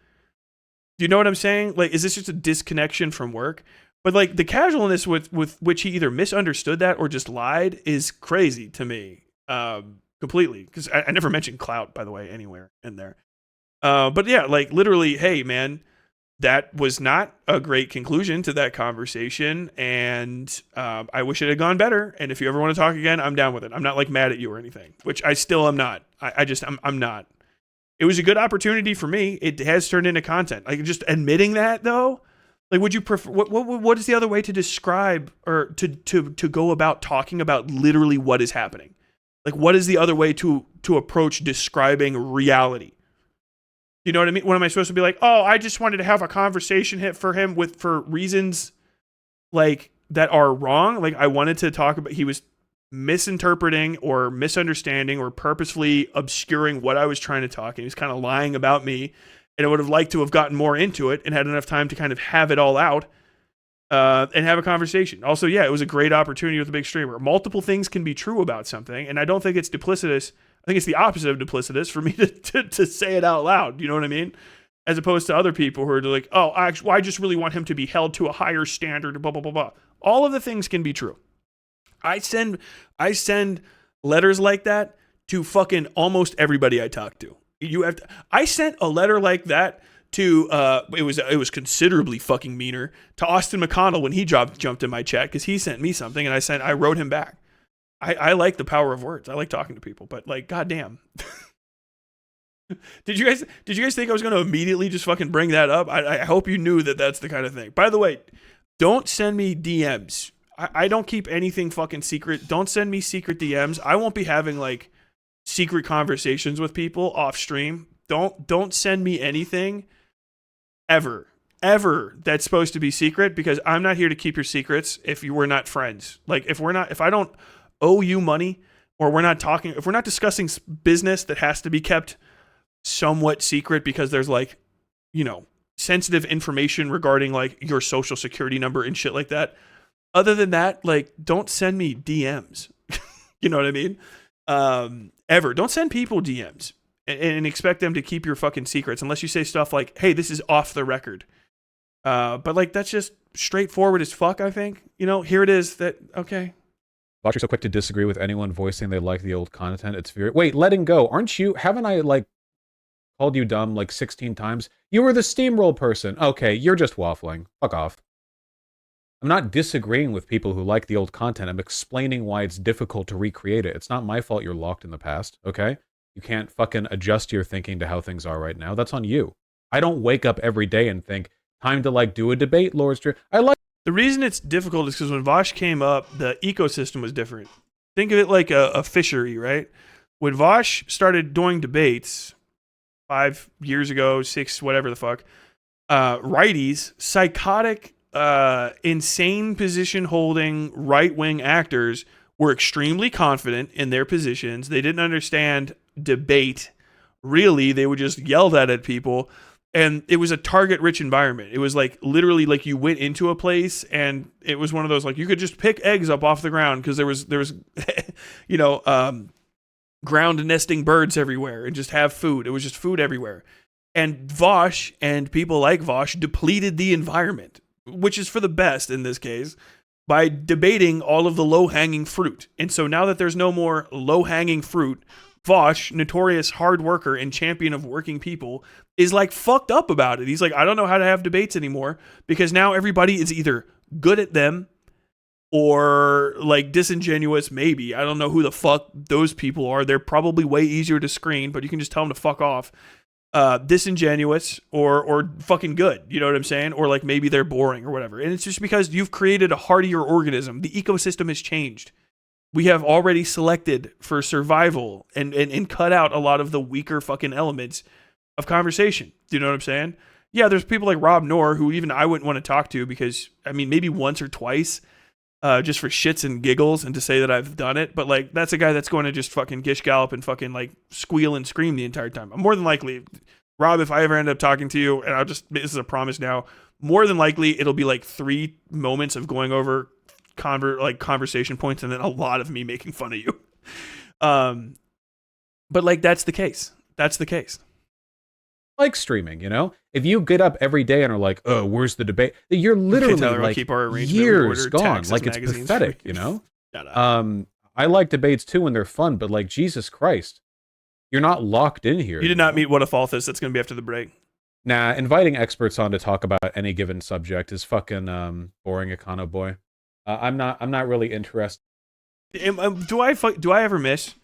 Do you know what I'm saying? Like, is this just a disconnection from work? But like the casualness with which he either misunderstood that or just lied is crazy to me. Completely. Because I never mentioned Clout, by the way, anywhere in there. But yeah, like literally, hey man, that was not a great conclusion to that conversation, and I wish it had gone better. And if you ever want to talk again, I'm down with it. I'm not like mad at you or anything, which I still am not. I'm not. It was a good opportunity for me. It has turned into content. Like, just admitting that though, like, would you prefer? What is the other way to describe or to go about talking about literally what is happening? Like, what is the other way to approach describing reality? You know what I mean? What am I supposed to be like? Oh, I just wanted to have a conversation for reasons like that are wrong. Like, I wanted to talk about, he was misinterpreting or misunderstanding or purposefully obscuring what I was trying to talk. And he was kind of lying about me, and I would have liked to have gotten more into it and had enough time to kind of have it all out and have a conversation. Also, yeah, it was a great opportunity with a big streamer. Multiple things can be true about something, and I don't think it's duplicitous. I think it's the opposite of duplicitous for me to say it out loud. You know what I mean? As opposed to other people who are like, oh, I just really want him to be held to a higher standard, blah, blah, blah, blah. All of the things can be true. I send letters like that to fucking almost everybody I talk to. I sent a letter like that to, it was considerably fucking meaner, to Austin McConnell when he jumped in my chat because he sent me something and I wrote him back. I like the power of words. I like talking to people, but like, goddamn. Did you guys think I was going to immediately just fucking bring that up? I hope you knew that that's the kind of thing. By the way, don't send me DMs. I don't keep anything fucking secret. Don't send me secret DMs. I won't be having like secret conversations with people off stream. Don't send me anything ever that's supposed to be secret, because I'm not here to keep your secrets if we're not friends. Like, if I don't owe you money, or if we're not discussing business that has to be kept somewhat secret because there's like, you know, sensitive information regarding like your social security number and shit like that. Other than that, like, don't send me DMs. You know what I mean? Ever. Don't send people DMs and expect them to keep your fucking secrets unless you say stuff like, hey, this is off the record. But like, that's just straightforward as fuck, I think. You know, here it is that, okay. VAUSH, you're so quick to disagree with anyone voicing they like the old content. It's very... Wait, letting go. Aren't you... Haven't I, like, called you dumb, like, 16 times? You were the steamroll person. Okay, you're just waffling. Fuck off. I'm not disagreeing with people who like the old content. I'm explaining why it's difficult to recreate it. It's not my fault you're locked in the past, okay? You can't fucking adjust your thinking to how things are right now. That's on you. I don't wake up every day and think, time to, like, do a debate, Lord Stream. The reason it's difficult is because when VAUSH came up, the ecosystem was different. Think of it like a fishery, right? When VAUSH started doing debates 5 years ago, 6, whatever the fuck, righties, psychotic, insane position holding right-wing actors were extremely confident in their positions. They didn't understand debate. Really, they would just yell that at people. And it was a target-rich environment. It was like literally like you went into a place and it was one of those like you could just pick eggs up off the ground because there was you know, ground nesting birds everywhere and just have food. It was just food everywhere. And VAUSH and people like VAUSH depleted the environment, which is for the best in this case, by debating all of the low-hanging fruit. And so now that there's no more low-hanging fruit, VAUSH, notorious hard worker and champion of working people, is like fucked up about it. He's like, I don't know how to have debates anymore because now everybody is either good at them or like disingenuous, maybe. I don't know who the fuck those people are. They're probably way easier to screen, but you can just tell them to fuck off. disingenuous or fucking good. You know what I'm saying? Or like maybe they're boring or whatever. And it's just because you've created a hardier organism. The ecosystem has changed. We have already selected for survival and cut out a lot of the weaker fucking elements of conversation. Do you know what I'm saying? Yeah, there's people like Rob Noor who even I wouldn't want to talk to because, I mean, maybe once or twice, just for shits and giggles and to say that I've done it. But like, that's a guy that's going to just fucking gish gallop and fucking like squeal and scream the entire time. I'm more than likely, Rob, if I ever end up talking to you, and this is a promise now, more than likely it'll be like 3 moments of going over conversation points and then a lot of me making fun of you. But like, that's the case. Like streaming, you know, if you get up every day and are like, oh, where's the debate? You're literally like keep our years gone. Like, it's pathetic, you know? I like debates too when they're fun, but like, Jesus Christ, you're not locked in here. You did not meet What If Althus. That's going to be after the break. Nah, inviting experts on to talk about any given subject is fucking boring, Econo boy. I'm not really interested. Do I ever miss?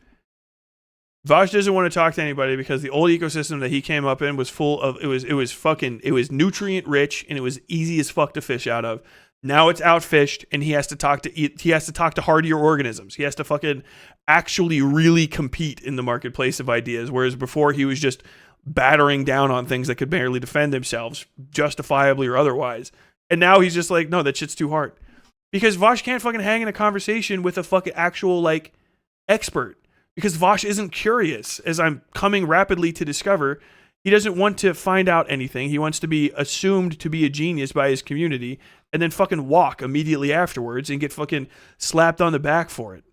VAUSH doesn't want to talk to anybody because the old ecosystem that he came up in was full of it was nutrient rich and it was easy as fuck to fish out of. Now it's outfished and he has to talk to hardier organisms. He has to fucking actually really compete in the marketplace of ideas, whereas before he was just battering down on things that could barely defend themselves, justifiably or otherwise. And now he's just like, no, that shit's too hard. Because VAUSH can't fucking hang in a conversation with a fucking actual like expert. Because VAUSH isn't curious, as I'm coming rapidly to discover. He doesn't want to find out anything. He wants to be assumed to be a genius by his community and then fucking walk immediately afterwards and get fucking slapped on the back for it.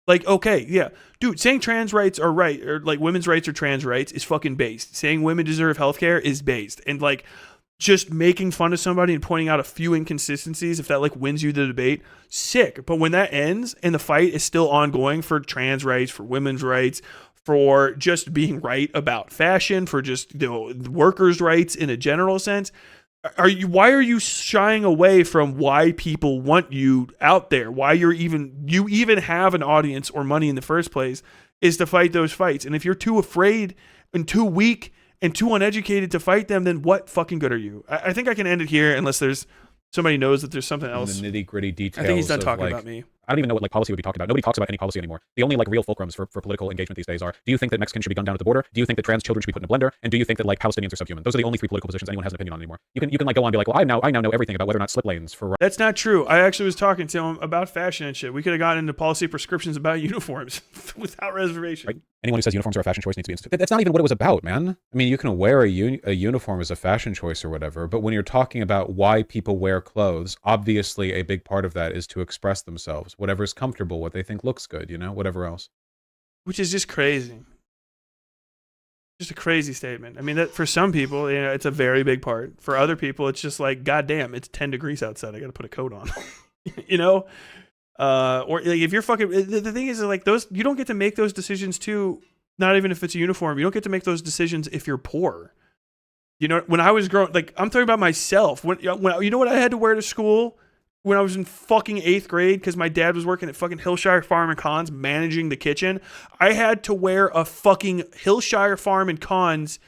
Like, okay, yeah. Dude, saying trans rights are right, or like women's rights or trans rights is fucking based. Saying women deserve healthcare is based. And like, just making fun of somebody and pointing out a few inconsistencies, if that like wins you the debate, sick. But when that ends and the fight is still ongoing for trans rights, for women's rights, for just being right about fashion, for just, you know, workers' rights in a general sense, why are you shying away from why people want you out there? Why you even have an audience or money in the first place is to fight those fights. And if you're too afraid and too weak and too uneducated to fight them, then what fucking good are you? I think I can end it here unless somebody knows that there's something else. The nitty gritty details. I think he's done talking about me. I don't even know what like policy would be talked about. Nobody talks about any policy anymore. The only like real fulcrums for political engagement these days are: do you think that Mexicans should be gunned down at the border? Do you think that trans children should be put in a blender? And do you think that like Palestinians are subhuman? Those are the only 3 political positions anyone has an opinion on anymore. You can like go on and be like, well, I now know everything about whether or not slip lanes for. That's not true. I actually was talking to him about fashion and shit. We could have gotten into policy prescriptions about uniforms without reservation. Right? Anyone who says uniforms are a fashion choice needs to be instituted. That's not even what it was about, man. I mean, you can wear a uniform as a fashion choice or whatever, but when you're talking about why people wear clothes, obviously a big part of that is to express themselves, whatever's comfortable, what they think looks good, you know, whatever else. Which is just crazy. Just a crazy statement. I mean, that for some people, you know, it's a very big part. For other people, it's just like, goddamn, it's 10 degrees outside. I got to put a coat on. You know? Or like if you're fucking, the thing is like those, you don't get to make those decisions too. Not even if it's a uniform, you don't get to make those decisions if you're poor. You know, when I was growing, like I'm talking about myself. When you know what I had to wear to school when I was in fucking 8th grade because my dad was working at fucking Hillshire Farm and Cons managing the kitchen. I had to wear a fucking Hillshire Farm and Cons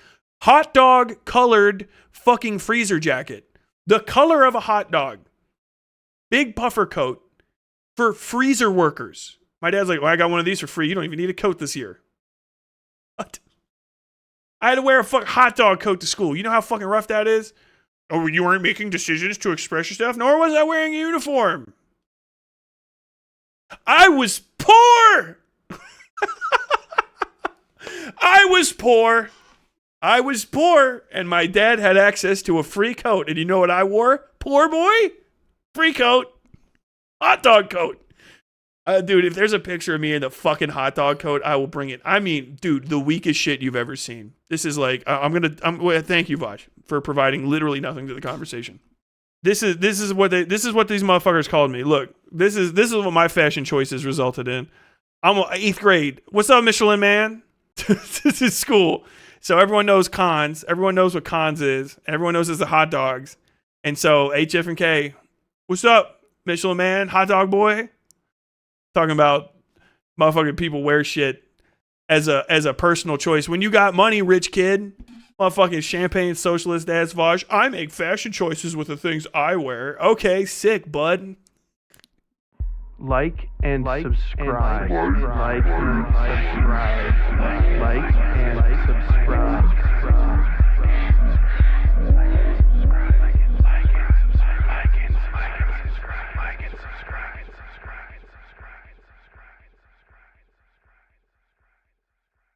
hot dog colored fucking freezer jacket, the color of a hot dog, big puffer coat. For freezer workers. My dad's like, well, I got one of these for free. You don't even need a coat this year. What? I had to wear a fucking hot dog coat to school. You know how fucking rough that is? Oh, you weren't making decisions to express yourself? Nor was I wearing a uniform. I was poor. I was poor. And my dad had access to a free coat. And you know what I wore? Poor boy? Free coat. Hot dog coat. Dude, if there's a picture of me in the fucking hot dog coat, I will bring it. I mean, dude, the weakest shit you've ever seen. This is like, thank you, VAUSH, for providing literally nothing to the conversation. This is what these motherfuckers called me. Look, this is what my fashion choices resulted in. I'm 8th grade. What's up, Michelin man? This is school. So everyone knows cons. Everyone knows what cons is. Everyone knows it's the hot dogs. And so HF and K, what's up? Michelin man, hot dog boy, talking about motherfucking people wear shit as a personal choice. When you got money, rich kid, Motherfucking champagne socialist ass VAUSH. I make fashion choices with the things I wear. Okay, sick, bud. Like and subscribe. Like and subscribe. Like